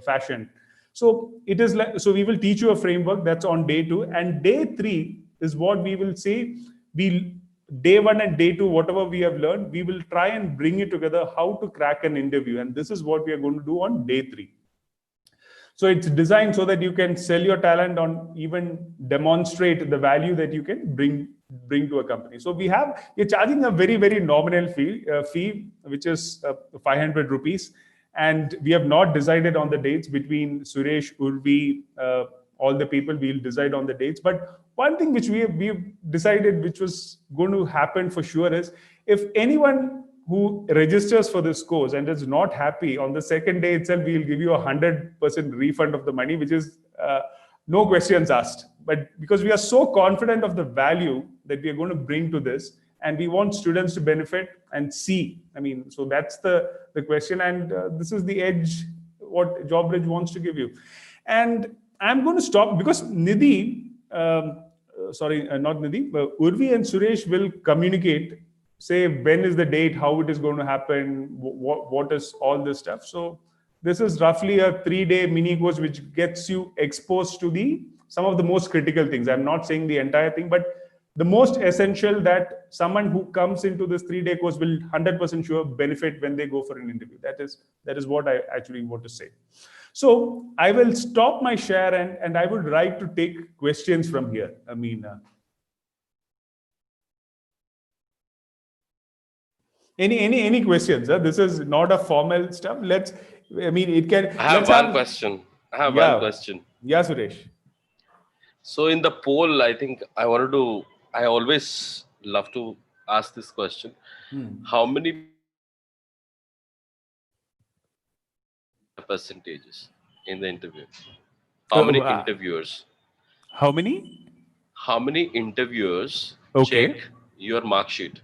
fashion. So it is like, so we will teach you a framework that's on day 2, and day 3 is what we will say. Day 1 and day 2, whatever we have learned, we will try and bring it together how to crack an interview, and this is what we are going to do on day 3. So it's designed so that you can sell your talent on, even demonstrate the value that you can bring to a company. So we're charging a very, very nominal fee, which is 500 rupees. And we have not decided on the dates between Suresh, Urvi, all the people. We'll decide on the dates. But one thing which we've decided, which was going to happen for sure, is if anyone who registers for this course and is not happy, on the second day itself, we'll give you 100% refund of the money, which is no questions asked. But because we are so confident of the value that we are going to bring to this, and we want students to benefit and see. I mean, so that's the question, and this is the edge what JobBridge wants to give you. And I'm going to stop because Nidhi, not Nidhi, but Urvi and Suresh will communicate, say when is the date, how it is going to happen, what is all this stuff. So this is roughly a 3-day mini course which gets you exposed to some of the most critical things. I'm not saying the entire thing, but the most essential that someone who comes into this 3-day course will 100% sure benefit when they go for an interview. That is what I actually want to say. So I will stop my share and I would like to take questions from here. I mean, any questions? This is not a formal stuff. It can. I have one question. Yeah, Suresh. So in the poll, I think I always love to ask this question. How many percentages in the interview? How many interviewers? How many? How many interviewers Okay. check your mark sheet?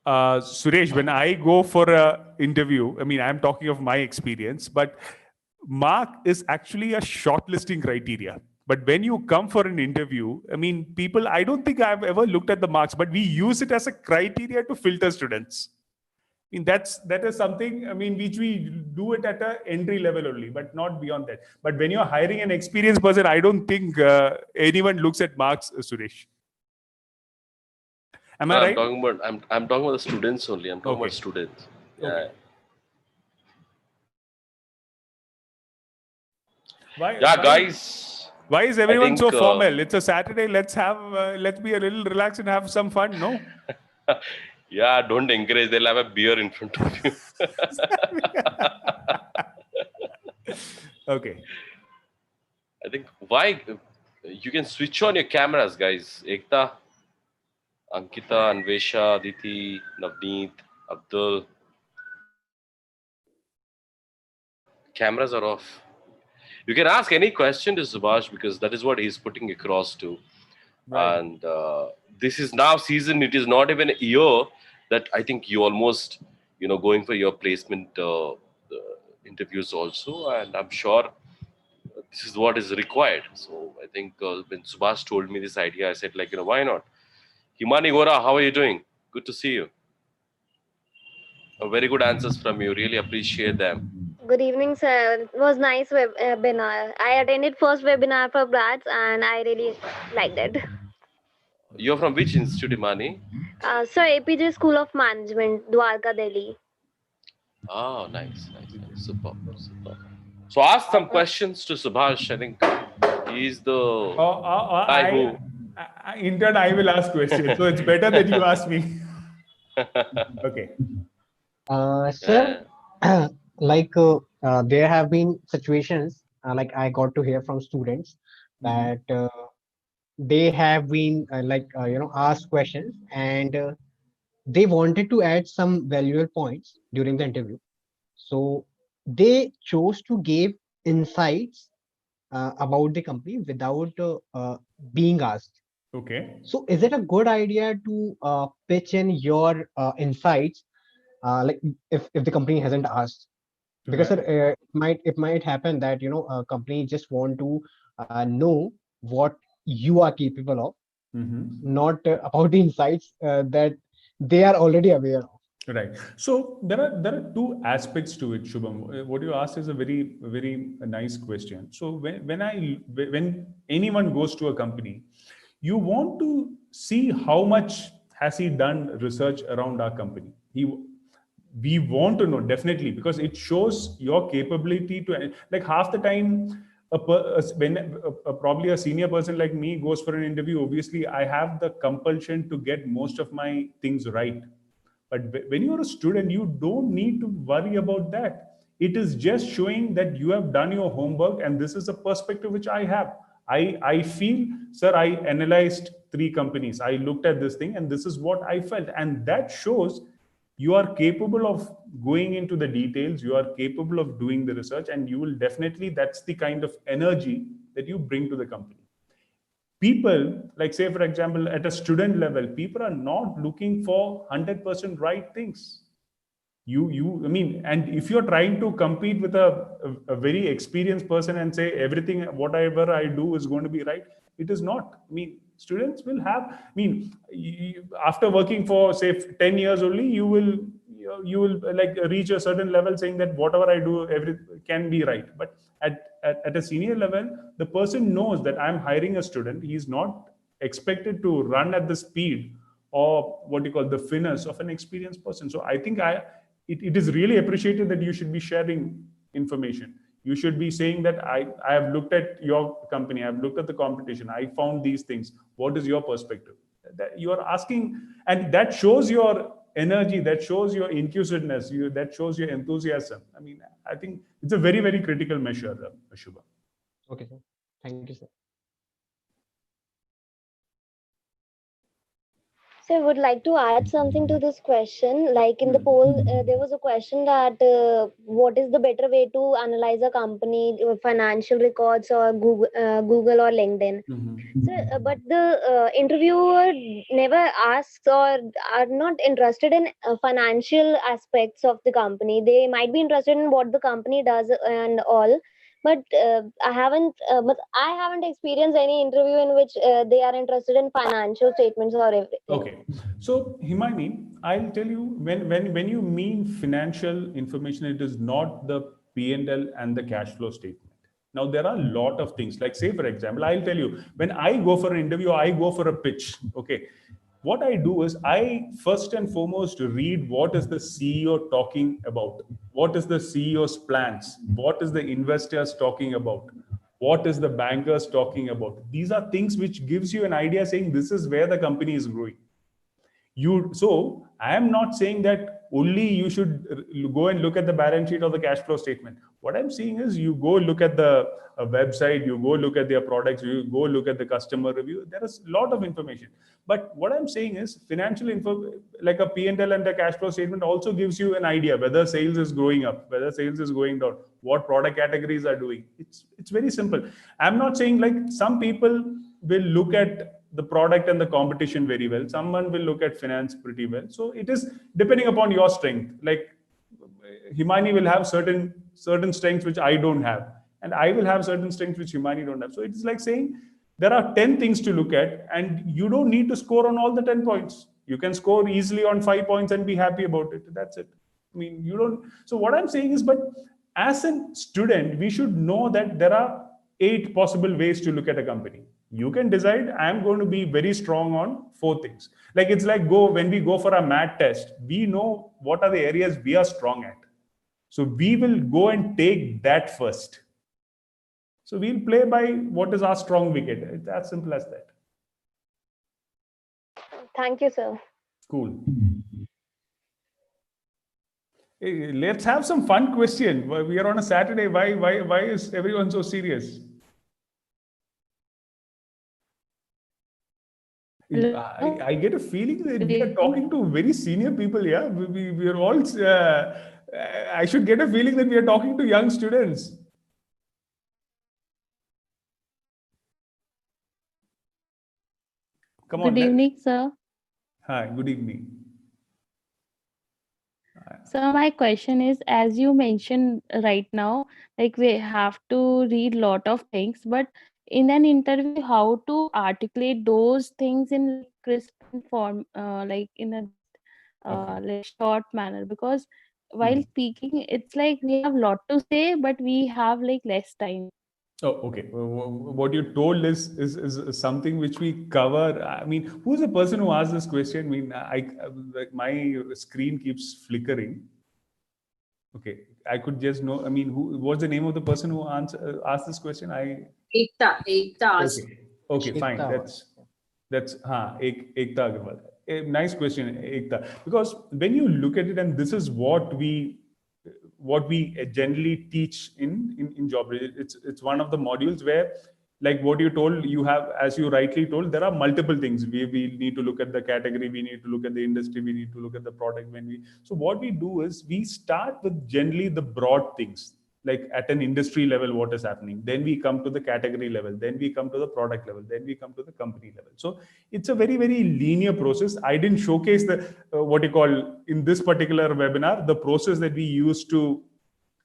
Suresh, when I go for an interview, I mean, I'm talking of my experience, but mark is actually a shortlisting criteria. But when you come for an interview, I mean, I don't think I've ever looked at the marks, but we use it as a criteria to filter students. I mean, that is something, I mean, which we do it at an entry level only, but not beyond that. But when you're hiring an experienced person, I don't think anyone looks at marks, Suresh. Am I right? I'm talking about the students only. I'm talking about students. Yeah. Okay. Guys. Why is everyone so formal? It's a Saturday. Let's be a little relaxed and have some fun. No. Yeah, don't encourage. They'll have a beer in front of you. Okay. I think why you can switch on your cameras, guys. Ekta, Ankita, Anvesha, Aditi, Navneet, Abdul. Cameras are off. You can ask any question to Subash because that is what he's putting across to. Right. And this is now season. It is not even a year that I think you almost, going for your placement interviews also. And I'm sure this is what is required. So I think when Subash told me this idea, I said why not? Himani Gora, how are you doing? Good to see you. Very good answers from you. Really appreciate them. Good evening, sir. It was nice webinar. I attended first webinar for BRATS and I really liked it. You're from which institute, Imani? Sir, APJ School of Management, Dwarka, Delhi. Oh, nice. Super. So ask some questions to Subhash. I think he's the guy who... Intern, I will ask questions. So it's better that you ask me. Okay. Sir, there have been situations, I got to hear from students that they have been asked questions and they wanted to add some valuable points during the interview. So they chose to give insights about the company without being asked. Okay. So is it a good idea to pitch in your insights if the company hasn't asked? Because it might happen that a company just want to know what you are capable of, not about the insights that they are already aware of. Right. So there are two aspects to it, Shubham. What you asked is a very, very nice question. So when anyone goes to a company, you want to see how much has he done research around our company. We want to know, definitely, because it shows your capability to, like, half the time probably a senior person like me goes for an interview, obviously I have the compulsion to get most of my things right. But when you're a student, you don't need to worry about that. It is just showing that you have done your homework, and this is a perspective which I have. I feel, sir, I analyzed 3 companies. I looked at this thing, and this is what I felt. And that shows you are capable of going into the details. You are capable of doing the research, and you will definitely, that's the kind of energy that you bring to the company. People, like say for example, at a student level, people are not looking for 100% right things. I mean, and if you're trying to compete with a very experienced person and say everything, whatever I do is going to be right, it is not. I mean, students will have, I mean, after working for say 10 years only, you will like reach a certain level saying that whatever I do, every can be right. But at a senior level, the person knows that I'm hiring a student. He's not expected to run at the speed or what you call the finesse of an experienced person. So I think it is really appreciated that you should be sharing information. You should be saying that I have looked at your company, I've looked at the competition, I found these things. What is your perspective? That you are asking, and that shows your energy, that shows your inclusiveness, that shows your enthusiasm. I mean, I think it's a very, very critical measure, Shubha. Okay, sir. Thank you, sir. So I would like to add something to this question. Like in the poll, there was a question that what is the better way to analyze a company, financial records or Google or LinkedIn? So, but the interviewer never asks or are not interested in financial aspects of the company. They might be interested in what the company does and all, but but I haven't experienced any interview in which they are interested in financial statements or everything. Okay, so Himani, I'll tell you, when you mean financial information, it is not the P&L and the cash flow statement. Now there are a lot of things, like say for example, I'll tell you, when I go for an interview, I go for a pitch. Okay, what I do is I first and foremost read what is the CEO talking about, what is the CEO's plans, what is the investors talking about, what is the bankers talking about. These are things which gives you an idea saying this is where the company is growing. So I am not saying that only you should go and look at the balance sheet or the cash flow statement. What I'm saying is you go look at the website, you go look at their products, you go look at the customer review. There is a lot of information. But what I'm saying is financial info, like a P&L and a cash flow statement, also gives you an idea whether sales is going up, whether sales is going down, what product categories are doing. It's very simple. I'm not saying like some people will look at the product and the competition very well. Someone will look at finance pretty well. So it is depending upon your strength. Like Himani will have certain strengths which I don't have, and I will have certain strengths which Himani don't have. So it's like saying there are 10 things to look at, and you don't need to score on all the 10 points. You can score easily on 5 points and be happy about it. That's it. I mean, you don't. So what I'm saying is, but as a student, we should know that there are 8 possible ways to look at a company. You can decide I'm going to be very strong on 4 things. Like it's like when we go for a math test, we know what are the areas we are strong at. So we will go and take that first. So we'll play by what is our strong wicket. It's as simple as that. Thank you, sir. Cool. Hey, let's have some fun question. We are on a Saturday. Why is everyone so serious? I get a feeling that we are talking to very senior people. Yeah, we are all. I should get a feeling that we are talking to young students. Come on. Good evening, sir. Hi. Good evening. So my question is, as you mentioned right now, like we have to read lot of things, but in an interview, how to articulate those things in like crisp form, like in a like short manner? Because while speaking, it's like we have lot to say, but we have like less time. Oh, okay. What you told is something which we cover. I mean, who's the person who asked this question? I mean, like my screen keeps flickering. Okay, I could just know. I mean, what's the name of the person who asked this question? Ekta. Okay, fine. That's Ekta Agarwal. A nice question, Ekta. Because when you look at it, and this is what we generally teach in job. It's one of the modules where, like what you told, you have, as you rightly told, there are multiple things. We need to look at the category, we need to look at the industry, we need to look at the product. So what we do is we start with generally the broad things. like at an industry level what is happening, then we come to the category level, then we come to the product level, then we come to the company level. So it's a very, very linear process. I didn't showcase the what you call in this particular webinar the process that we use to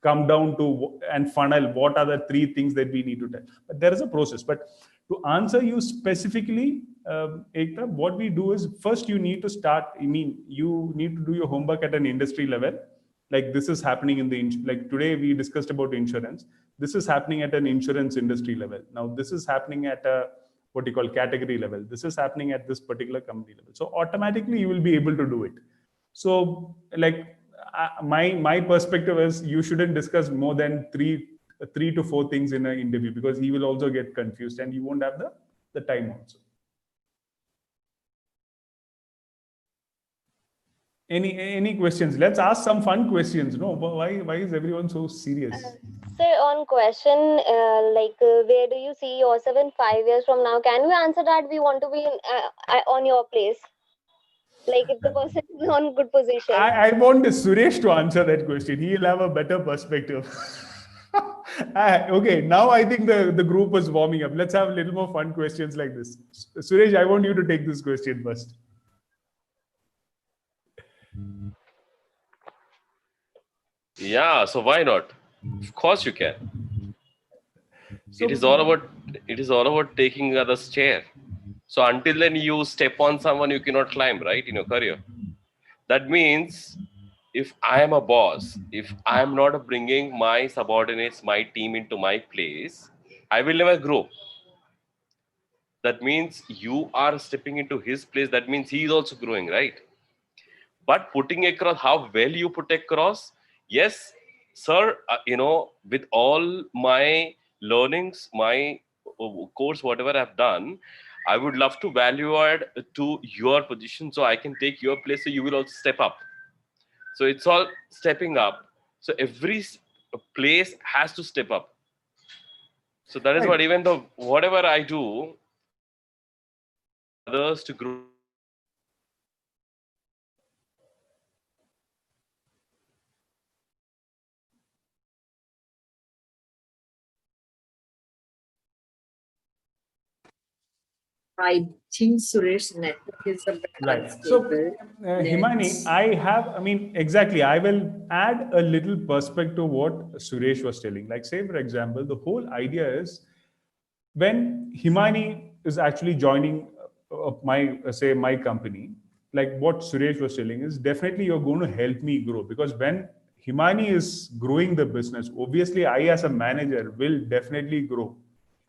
come down to and funnel what are the 3 things that we need to tell, but there is a process. But to answer you specifically, Ekta, what we do is first you need to start, you need to do your homework at an industry level. Like this is happening in the, like today we discussed about insurance. This is happening at an insurance industry level. Now this is happening at a, what you call category level. This is happening at this particular company level. So automatically you will be able to do it. So like my perspective is you shouldn't discuss more than three to 4 things in an interview, because he will also get confused and you won't have the time also. Any questions? Let's ask some fun questions. No, why is everyone so serious? Sir, on question where do you see yourself in 5 years from now? Can we answer that? We want to be on your place. Like if the person is on good position. I want Suresh to answer that question. He'll have a better perspective. Okay, now I think the group is warming up. Let's have a little more fun questions like this. Suresh, I want you to take this question first. Yeah, so why not? Of course you can. So, it is all about taking others' chair. So until then you step on someone you cannot climb, right, in your career. That means if I am a boss, if I am not bringing my subordinates, my team into my place, I will never grow. That means you are stepping into his place. That means he is also growing, right? But putting across how well you put across, yes, sir, with all my learnings, my course, whatever I've done, I would love to value add to your position so I can take your place so you will also step up. So it's all stepping up. So every place has to step up. So that is what, even though whatever I do, others to grow. I think Suresh network is a bit right. So, unstable. Himani, exactly. I will add a little perspective what Suresh was telling. Like, say, for example, the whole idea is when Himani is actually joining my company, like what Suresh was telling is definitely you're going to help me grow, because when Himani is growing the business, obviously I as a manager will definitely grow.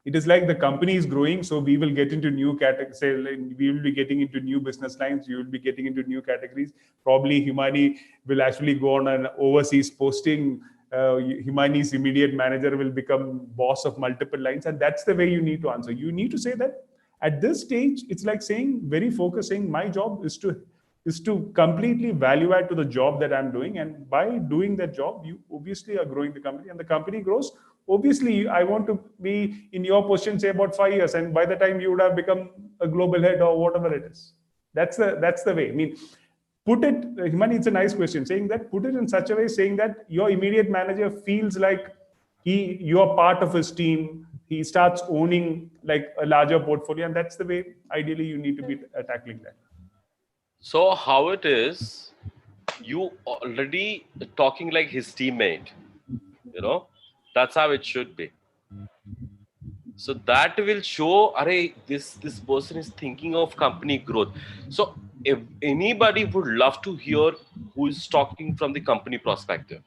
It is like the company is growing, so we will get into new categories. Say, like, we will be getting into new business lines. You will be getting into new categories. Probably Himani will actually go on an overseas posting. Himani's immediate manager will become boss of multiple lines, and that's the way you need to answer. You need to say that at this stage, it's like saying very focusing. My job is to completely value add to the job that I'm doing, and by doing that job, you obviously are growing the company, and the company grows. Obviously, I want to be in your position, say about 5 years, and by the time you would have become a global head or whatever it is. That's the way. Put it, Himani, it's a nice question. Saying that, put it in such a way, saying that your immediate manager feels like you're part of his team. He starts owning like a larger portfolio, and that's the way ideally you need to be tackling that. So how it is, you already talking like his teammate, that's how it should be. So that will show, this person is thinking of company growth. So if anybody would love to hear who is talking from the company perspective.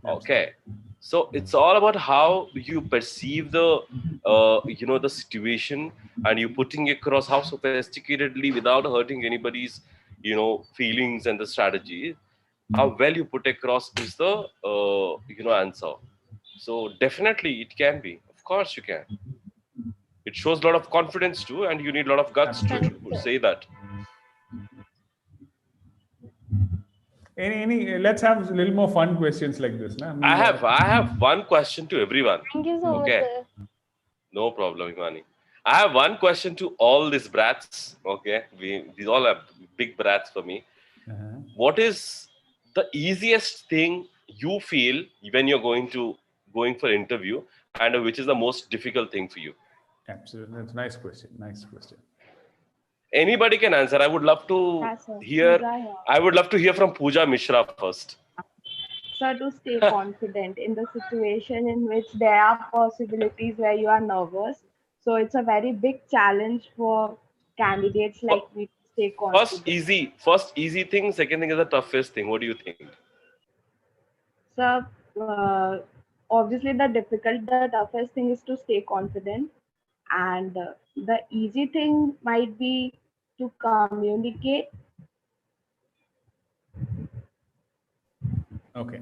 Okay. So it's all about how you perceive the the situation, and you putting across how sophisticatedly, without hurting anybody's feelings and the strategy, how well you put across is the answer. So definitely it can be. Of course you can. It shows a lot of confidence too, and you need a lot of guts to say that. Let's have a little more fun questions like this. Na? I have one question to everyone. Thank you so much, sir. No problem, Imani. I have one question to all these brats. Okay, these all are big brats for me. What is the easiest thing you feel when you're going to going for interview, and which is the most difficult thing for you? Absolutely. That's a nice question. Nice question. Anybody can answer. I would love to Yes, sir. hear. Pooja here. I would love to hear from Pooja Mishra first. Sir, to stay confident in the situation in which there are possibilities where you are nervous. So it's a very big challenge for candidates like me to stay confident. First easy thing. Second thing is the toughest thing. What do you think? So obviously the toughest thing is to stay confident, and the easy thing might be to communicate. Okay.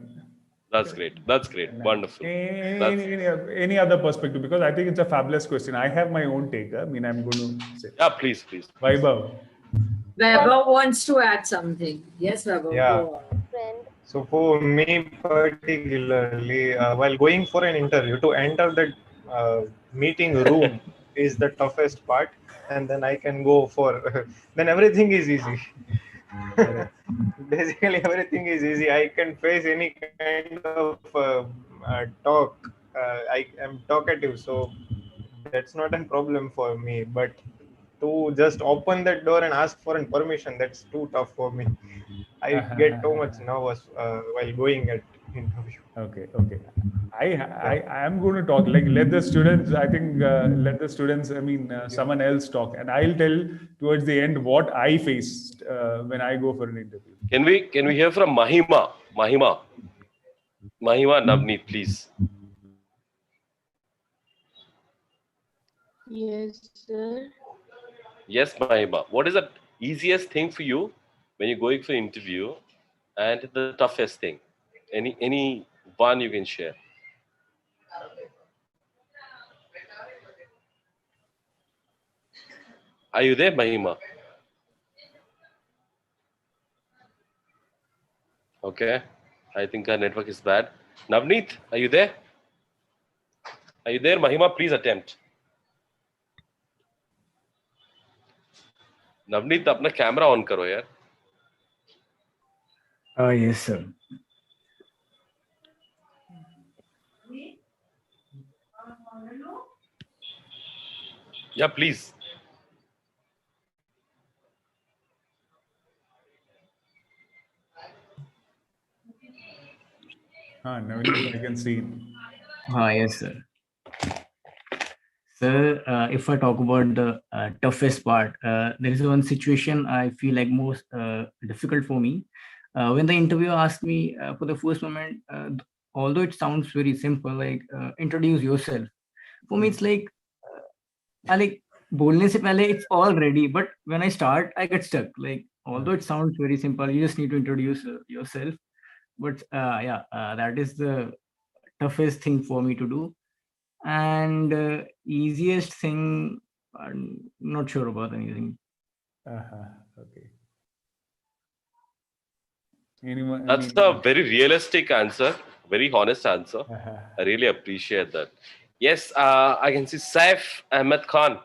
That's great. That's great. Wonderful. That's, Any other perspective? Because I think it's a fabulous question. I have my own take. I mean, I'm going to say. yeah, please. Vaibhav. Weber wants to add something. Yes, Weber. Yeah. Go on. So for me particularly, while going for an interview, to enter the meeting room is the toughest part, and then I can go for. Then everything is easy. Basically, everything is easy. I can face any kind of talk. I am talkative, so that's not a problem for me. But to just open that door and ask for permission, that's too tough for me. I get too much nervous while going at interview. Okay. I am going to talk. Like, let the students. I think let the students. I mean, someone else talk, and I'll tell towards the end what I faced when I go for an interview. Can we hear from Mahima? Mahima Navneet, please. Yes, sir. Yes, Mahima. What is the easiest thing for you when you're going for interview, and the toughest thing? Any one you can share? Are you there, Mahima? Okay. I think our network is bad. Navneet, are you there? Are you there, Mahima? Please attempt. Navneet, अपना camera on करो यार. Yes, sir. Yeah, please. Navneet, I can see. Yes, sir. Sir, if I talk about the toughest part, there is one situation I feel like most difficult for me. When the interviewer asked me for the first moment, although it sounds very simple, like introduce yourself. For me, it's like, I like बोलने से पहले it's all ready, but when I start, I get stuck. Like, although it sounds very simple, you just need to introduce yourself. But that is the toughest thing for me to do. And easiest thing, I'm not sure about anything. Okay. Anyone? That's a very realistic answer, very honest answer. I really appreciate that. Yes, I can see Saif Ahmed Khan.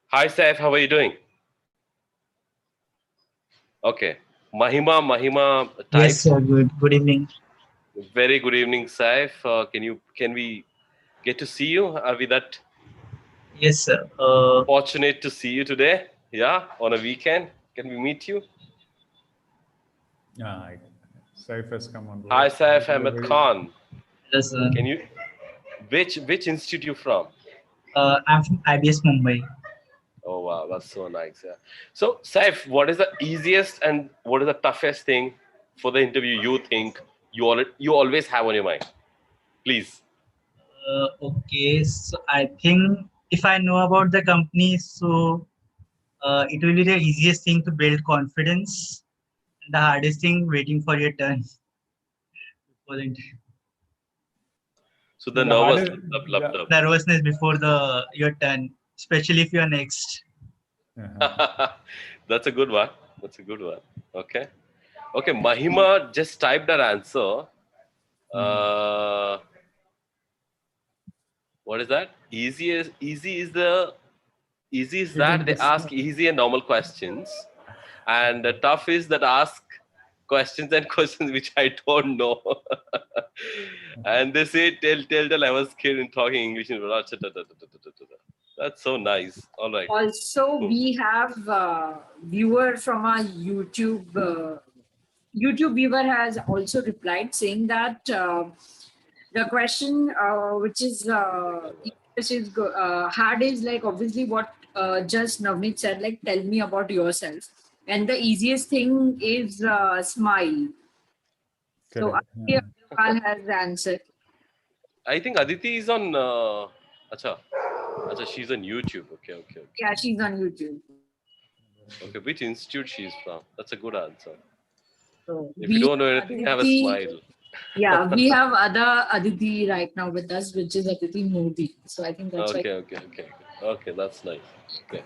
Hi, Saif. How are you doing? Okay. Mahima. Type. Yes, sir. Good evening. Very good evening, Saif. Can we get to see you? Are we that? Yes, sir. Fortunate to see you today. Yeah, on a weekend. Can we meet you? Saif has come on board. Hi, Saif Ahmed Khan. Yes, sir. Can you? Which institute you from? I'm from IBS Mumbai. Oh wow, that's so nice. Yeah. So Saif, what is the easiest and what is the toughest thing for the interview you think you always have on your mind? Please. Okay, so I think if I know about the company, so it will be the easiest thing to build confidence. The hardest thing, waiting for your turn. So the nervousness before your turn, especially if you are next. That's a good one. Okay. Mahima just typed her answer. What is that? Easy is that they ask easy and normal questions, and the tough is that ask questions and questions which I don't know. And they say, tell, I was scared in talking English. That's so nice. All right. Also, we have viewer from our YouTube. YouTube viewer has also replied saying that the question hard is like obviously what just Navneet said, like tell me about yourself, and the easiest thing is smile. So Correct. Aditya Agarwal has answered. I think Aditi is on. Acha, she's on YouTube. Okay. Yeah, she's on YouTube. Okay, which institute she's from? That's a good answer. So If you don't know anything, have a smile. Yeah, we have other Aditi right now with us, which is Aditi Modi. So I think that's Okay. That's nice. Okay.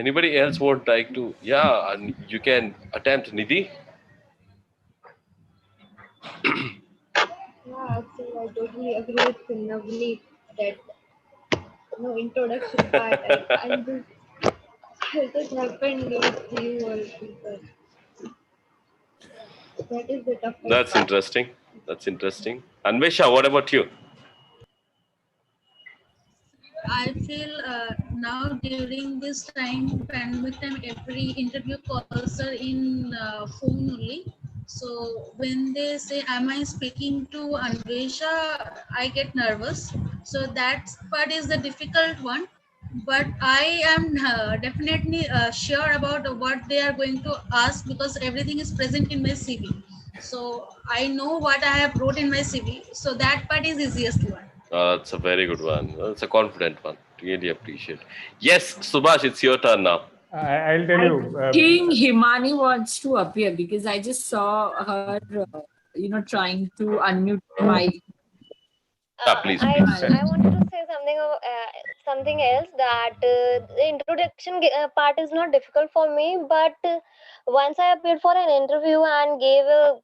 Anybody else would like to? Yeah, and you can attempt, Nidhi. Yeah, so I totally agree with Navneet that no introduction part. I'm just it just happened with you or people. That is the toughest That's part. interesting. Anvesha, what about you? I feel now during this time, pandemic time, every interview calls are in phone only. So when they say, "Am I speaking to Anvesha?" I get nervous. So that part is the difficult one. But I am definitely sure about what they are going to ask because everything is present in my CV. So I know what I have wrote in my CV. So that part is easiest one. That's a very good one. That's a confident one. Really appreciate. Yes, Subash, it's your turn now. I'll tell I you. think Himani wants to appear because I just saw her, trying to unmute mic. Please. I wanted to say something else that the introduction part is not difficult for me, but once I appeared for an interview and gave a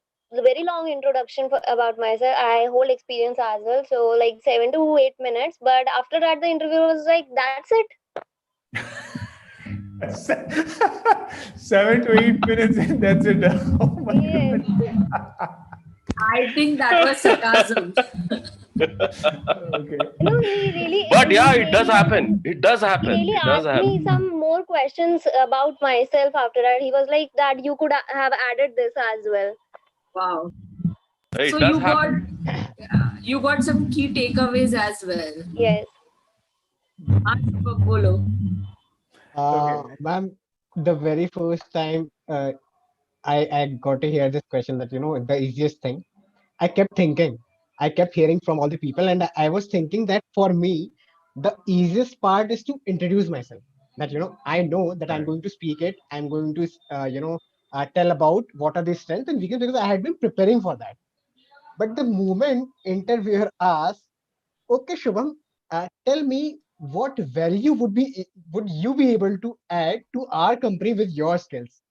very long introduction about myself, I whole experience as well, so like 7 to 8 minutes. But after that, the interview was like, "That's it." 7 to 8 minutes and that's it. Oh my Yes. God. I think that was sarcasm. Okay. No, he really. But yeah, he it does really- happen. It does He happen. really It does asked me happen. some more questions about myself after that. He was like that you could have added this as well. Wow. It So does happen. you got some key takeaways as well. Yes. Bolo. Ma'am, the very first time I got to hear this question that, the easiest thing, I kept thinking, I kept hearing from all the people, and I was thinking that for me, the easiest part is to introduce myself. That, I know that I'm going to speak it, I'm going to, tell about what are the strengths and weaknesses because I had been preparing for that. But the moment interviewer asks, "Okay, Shubham, tell me what value would you be able to add to our company with your skills?"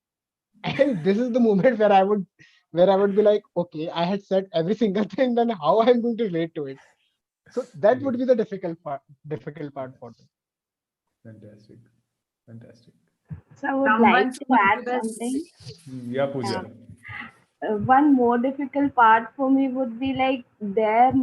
And this is the moment where I would be like, okay, I had said every single thing, then how I'm going to relate to it. So that would be the difficult part for me. Fantastic. So I would Someone like to saying add to us- something. Yeah, Pooja. One more difficult part for me would be like there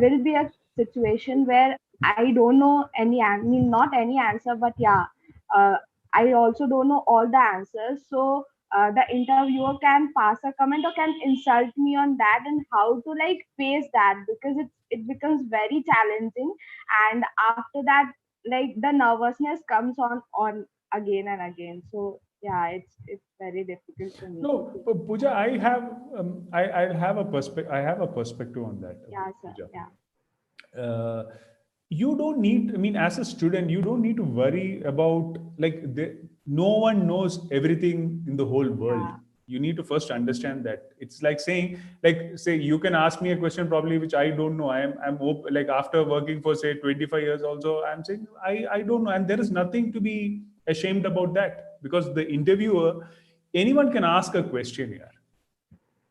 will be a situation where I don't know not any answer, but yeah, uh, I also don't know all the answers. So the interviewer can pass a comment or can insult me on that, and how to like face that, because it becomes very challenging, and after that like the nervousness comes on again and again. So yeah, it's very difficult for me. No, Pooja, I have a perspective on that. Yeah, sir. Pooja. Yeah. You don't need, I mean, as a student, you don't need to worry about no one knows everything in the whole world. Yeah. You need to first understand that. It's like saying, say, you can ask me a question probably which I don't know. Like after working for say 25 years also, I'm saying I don't know, and there is nothing to be ashamed about that, because the interviewer, anyone can ask a question here,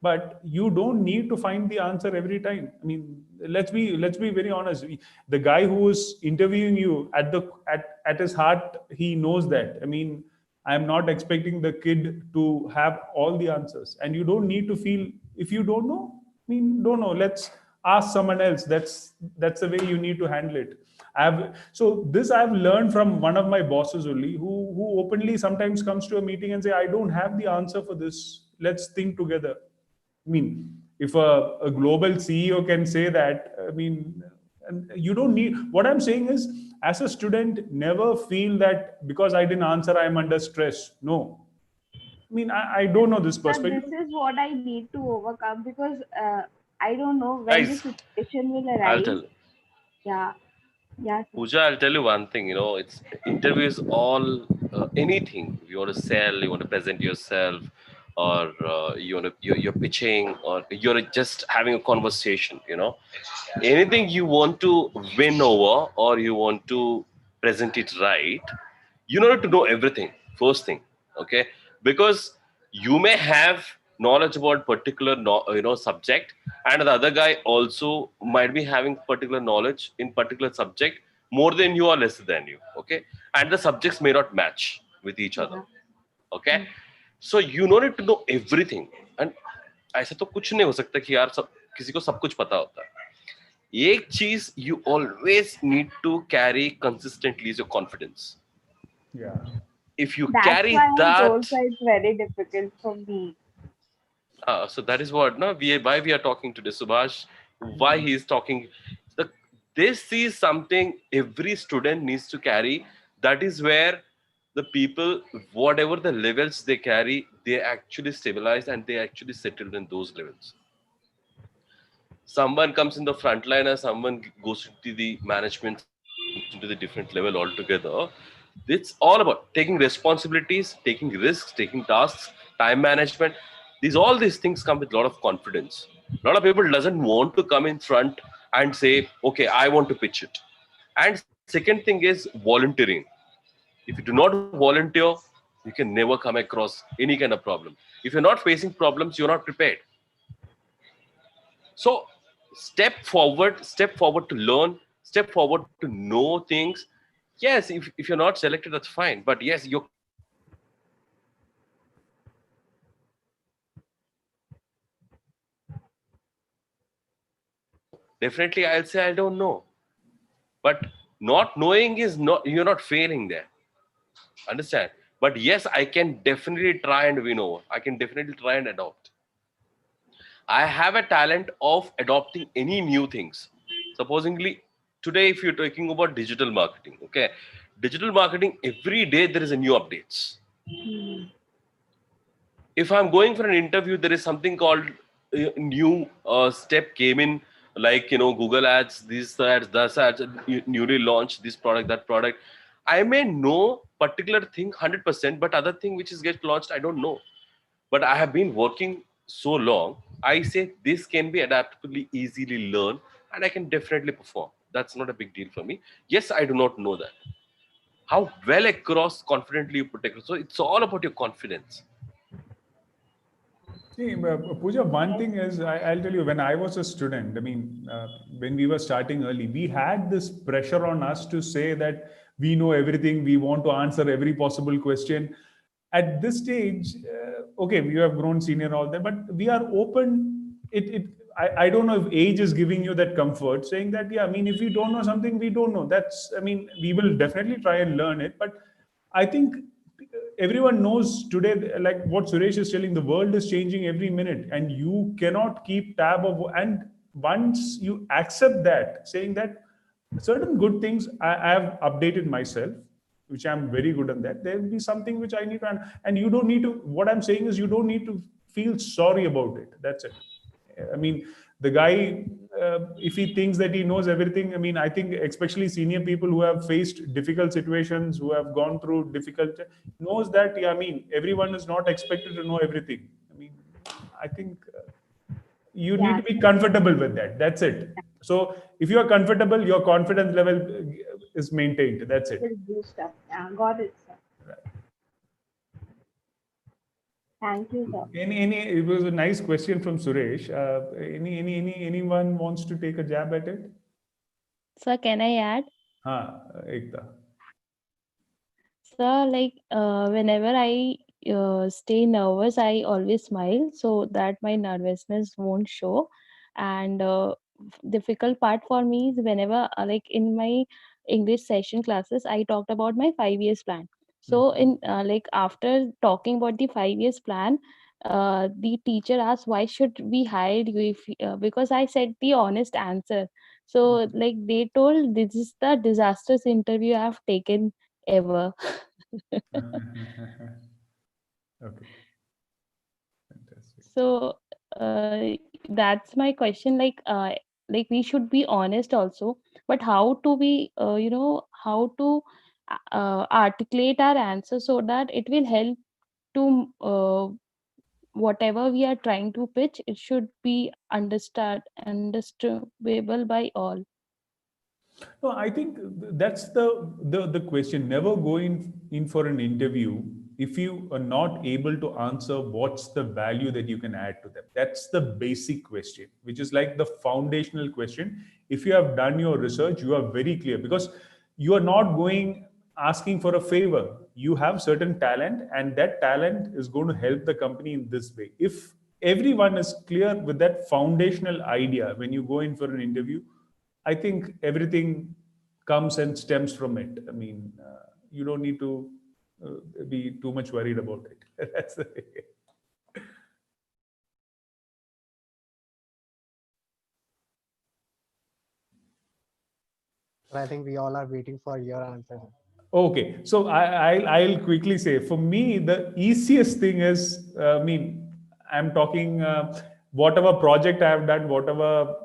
but you don't need to find the answer every time. I mean, let's be very honest. The guy who is interviewing you at his heart, he knows that. I mean, I'm not expecting the kid to have all the answers. And you don't need to feel, if you don't know, I mean, don't know. Let's ask someone else. That's the way you need to handle it. I've learned from one of my bosses only, who openly sometimes comes to a meeting and say, I don't have the answer for this. Let's think together. I mean, if a global CEO can say that, I mean, and you don't need, what I'm saying is, as a student, never feel that because I didn't answer, I'm under stress. No. I mean, I don't know this Sir, perspective. this is what I need to overcome because I don't know when the Guys, situation will I'll arise. tell. Yeah, yeah, sir. Pooja, I'll tell you one thing. It's interviews all anything. You want to sell, you want to present yourself, or you're pitching, or you're just having a conversation. Anything you want to win over, or you want to present it right, you need to know everything first thing, okay? Because you may have knowledge about particular subject, and the other guy also might be having particular knowledge in particular subject more than you or less than you, okay? And the subjects may not match with each other, okay? So you need to know everything. And ऐसा तो कुछ नहीं हो सकता कि यार सब किसी को सब कुछ पता होता है. एक चीज you always need to carry consistently is your confidence. Yeah. If you That's carry why I told that, sir it's very difficult for me. so that is what why we are talking today, Subash. Why he is talking. The, this is something every student needs to carry. That is where the people, whatever the levels they carry, they actually stabilize and they actually settle in those levels. Someone comes in the front line or someone goes into the management, someone goes into the different level altogether. It's all about taking responsibilities, taking risks, taking tasks, time management. All these things come with a lot of confidence. A lot of people doesn't want to come in front and say, okay, I want to pitch it. And second thing is volunteering. If you do not volunteer, you can never come across any kind of problem. If you're not facing problems, you're not prepared. So step forward to learn, step forward to know things. Yes, if you're not selected, that's fine. But yes, your confidence needs to be there. If you don't know, definitely I'll say I don't know. But not knowing is not, you're not failing there. Understand? But yes, I can definitely try and win over. I can definitely try and adopt. I have a talent of adopting any new things. Supposingly, today, if you're talking about digital marketing, okay, digital marketing, every day there is a new updates. If I'm going for an interview, there is something called new step came in, like Google ads, these ads, that ads, newly launched this product, that product. I may know particular thing 100%, but other thing which is get launched, I don't know. But I have been working so long, I say this can be adaptably easily learned and I can definitely perform. That's not a big deal for me. Yes, I do not know that. How well across confidently you protect. So it's all about your confidence. See, Pooja, one thing is, I'll tell you, when I was a student, I mean, when we were starting early, we had this pressure on us to say that we know everything, we want to answer every possible question. At this stage, okay, we have grown senior and all that, but we are open. I don't know if age is giving you that comfort, saying that, yeah, I mean, if we don't know something, we don't know. That's, I mean, we will definitely try and learn it, but I think everyone knows today, like what Suresh is telling, the world is changing every minute and you cannot keep tab of, and once you accept that, saying that certain good things I have updated myself, which I'm very good on that, there will be something which I need to, and you don't need to, what I'm saying is you don't need to feel sorry about it. That's it. I mean, the guy, if he thinks that he knows everything, I mean, I think especially senior people who have faced difficult situations, who have gone through difficult, knows that, yeah, I mean, everyone is not expected to know everything. I mean, I think you need to be comfortable with that. That's it. So if you are comfortable, your confidence level is maintained. That's it. Will boost up. Yeah, got it, sir. Thank you, sir. It was a nice question from Suresh. Anyone wants to take a jab at it? Sir, can I add? Ekta. So like whenever I stay nervous, I always smile so that my nervousness won't show. And difficult part for me is whenever like in my English session classes, I talked about my 5 years plan. So in like after talking about the 5 years plan, the teacher asked why should we hire you if because I said the honest answer. So like they told this is the disastrous interview I've taken ever. Okay, fantastic. So that's my question. Like we should be honest also, but how to be how to articulate our answer so that it will help to whatever we are trying to pitch. It should be understandable by all. No, I think that's the question. Never go in for an interview if you are not able to answer what's the value that you can add to them. That's the basic question, which is like the foundational question. If you have done your research, you are very clear because you are not going asking for a favor. You have certain talent, and that talent is going to help the company in this way. If everyone is clear with that foundational idea when you go in for an interview, I think everything comes and stems from it. I mean, you don't need to be too much worried about it. That's the way. I think we all are waiting for your answer. Okay, so I'll quickly say for me the easiest thing is I mean I'm talking whatever project I have done, whatever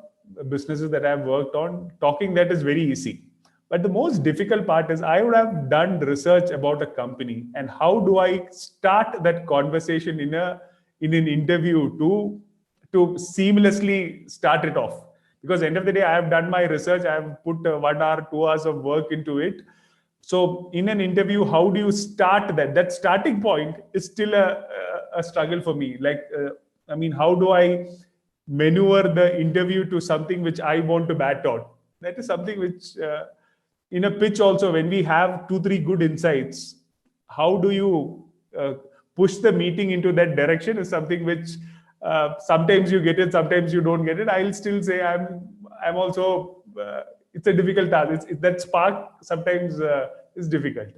businesses that I have worked on, talking that is very easy. But the most difficult part is I would have done research about a company and how do I start that conversation in an interview to seamlessly start it off, because end of the day I have done my research, I have put 1 hour 2 hours of work into it. So in an interview, how do you start that? That starting point is still a struggle for me. Like, I mean, how do I maneuver the interview to something which I want to bat on? That is something which, in a pitch also, when we have 2, 3 good insights, how do you push the meeting into that direction is something which sometimes you get it, sometimes you don't get it. I'll still say I'm also it's a difficult task. That spark sometimes is difficult.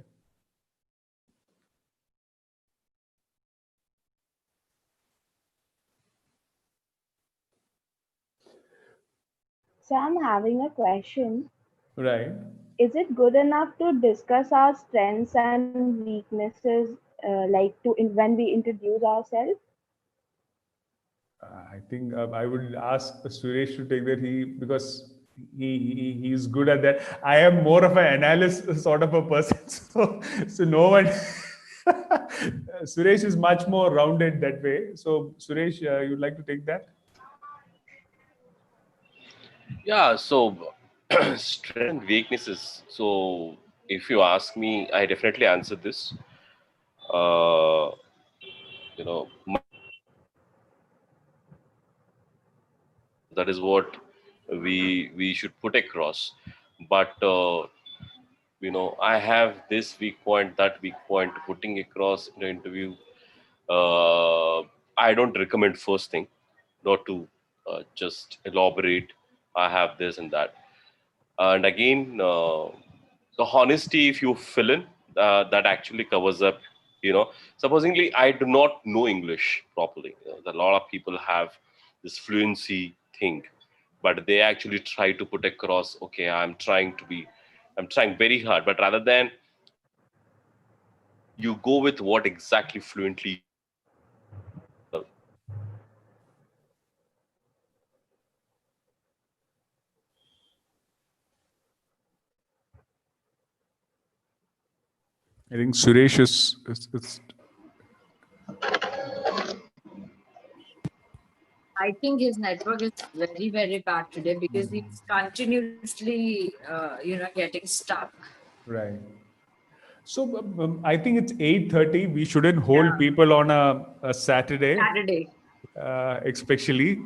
So I'm having a question. Right. Is it good enough to discuss our strengths and weaknesses when we introduce ourselves? I think I would ask Suresh to take that because he's good at that. I am more of an analyst sort of a person, so no one. Suresh is much more rounded that way. So Suresh, you'd like to take that? Yeah, so strength and weaknesses. So if you ask me, I definitely answer this. Uh, that is what we should put across. But I have this weak point, that weak point, putting across in the interview. I don't recommend first thing, not to just elaborate. I have this and that, and again, the honesty. If you fill in, that actually covers up. Supposingly, I do not know English properly. A lot of people have this fluency thing, but they actually try to put across. Okay, I'm trying very hard, but rather than you go with what exactly fluently. I think Suresh is I think his network is very, very bad today because he's continuously, getting stuck. right. So I think it's 8:30. We shouldn't hold people on a Saturday, Saturday. especially.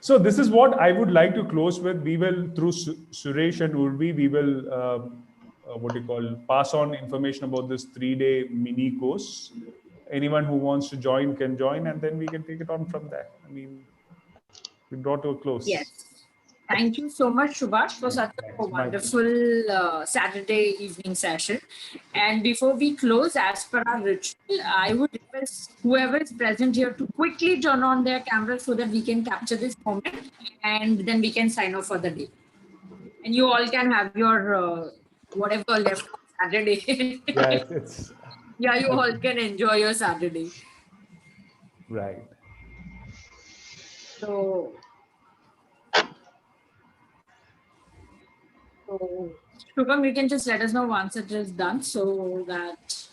So this is what I would like to close with. We will, through Suresh and Urvi, we will pass on information about this 3-day mini course. Anyone who wants to join can join, and then we can take it on from there. I mean, we draw to a close. Yes. Thank you so much, Subash, for such a wonderful Saturday evening session. And before we close, as per our ritual, I would request whoever is present here to quickly turn on their camera so that we can capture this moment, and then we can sign off for the day. And you all can have your whatever left on Saturday. Yeah, it's yeah, you all can enjoy your Saturday. right. So Shubham, you can just let us know once it is done so that.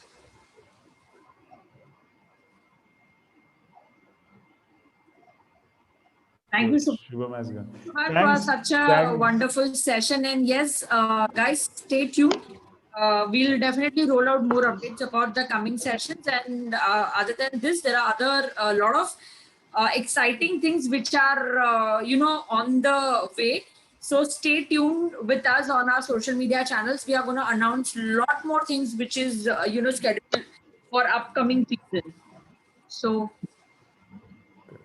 Thank you so much for such a wonderful session. And yes, guys, stay tuned. We'll definitely roll out more updates about the coming sessions. And other than this, there are other a lot of exciting things which are on the way. So stay tuned with us on our social media channels. We are going to announce a lot more things which is scheduled for upcoming season. So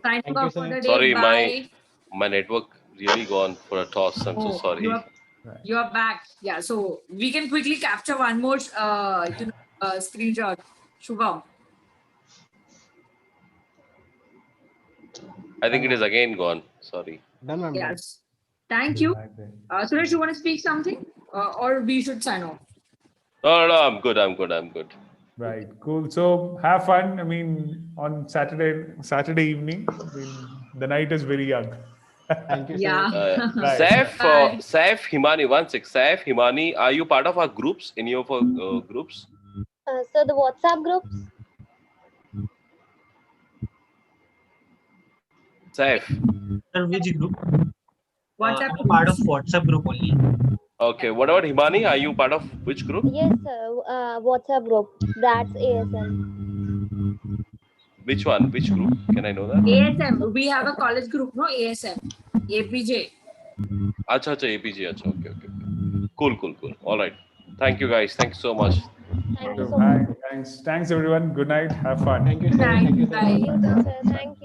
signing off for the day. Sorry, Bye. my network really gone for a toss. I'm so sorry. You are back. Yeah. So we can quickly capture one more screenshot. Shubham. I think it is again gone. Sorry. Yes. Thank you. Suresh, you want to speak something, or we should sign off? No, I'm good. Right, cool. So have fun. I mean, on Saturday evening, I mean, the night is very young. Thank you, Yeah. Saif, Himani, 1 sec. Saif, Himani, are you part of our groups? Any of our groups? So the WhatsApp groups. Saif. Which group? WhatsApp I'm part of WhatsApp group only. Okay. What about Himani? Are you part of which group? Yes, WhatsApp group. BRATS ASM. Which one? Which group? Can I know that? ASM. We have a college group, no? ASM. APJ. Acha, APJ. Acha. Okay. Cool. All right. Thank you, guys. Thank you so much. Thank you so much. Thanks everyone. Good night. Have fun. Thank you, sir. Thank you. Thank you, sir. Thank you.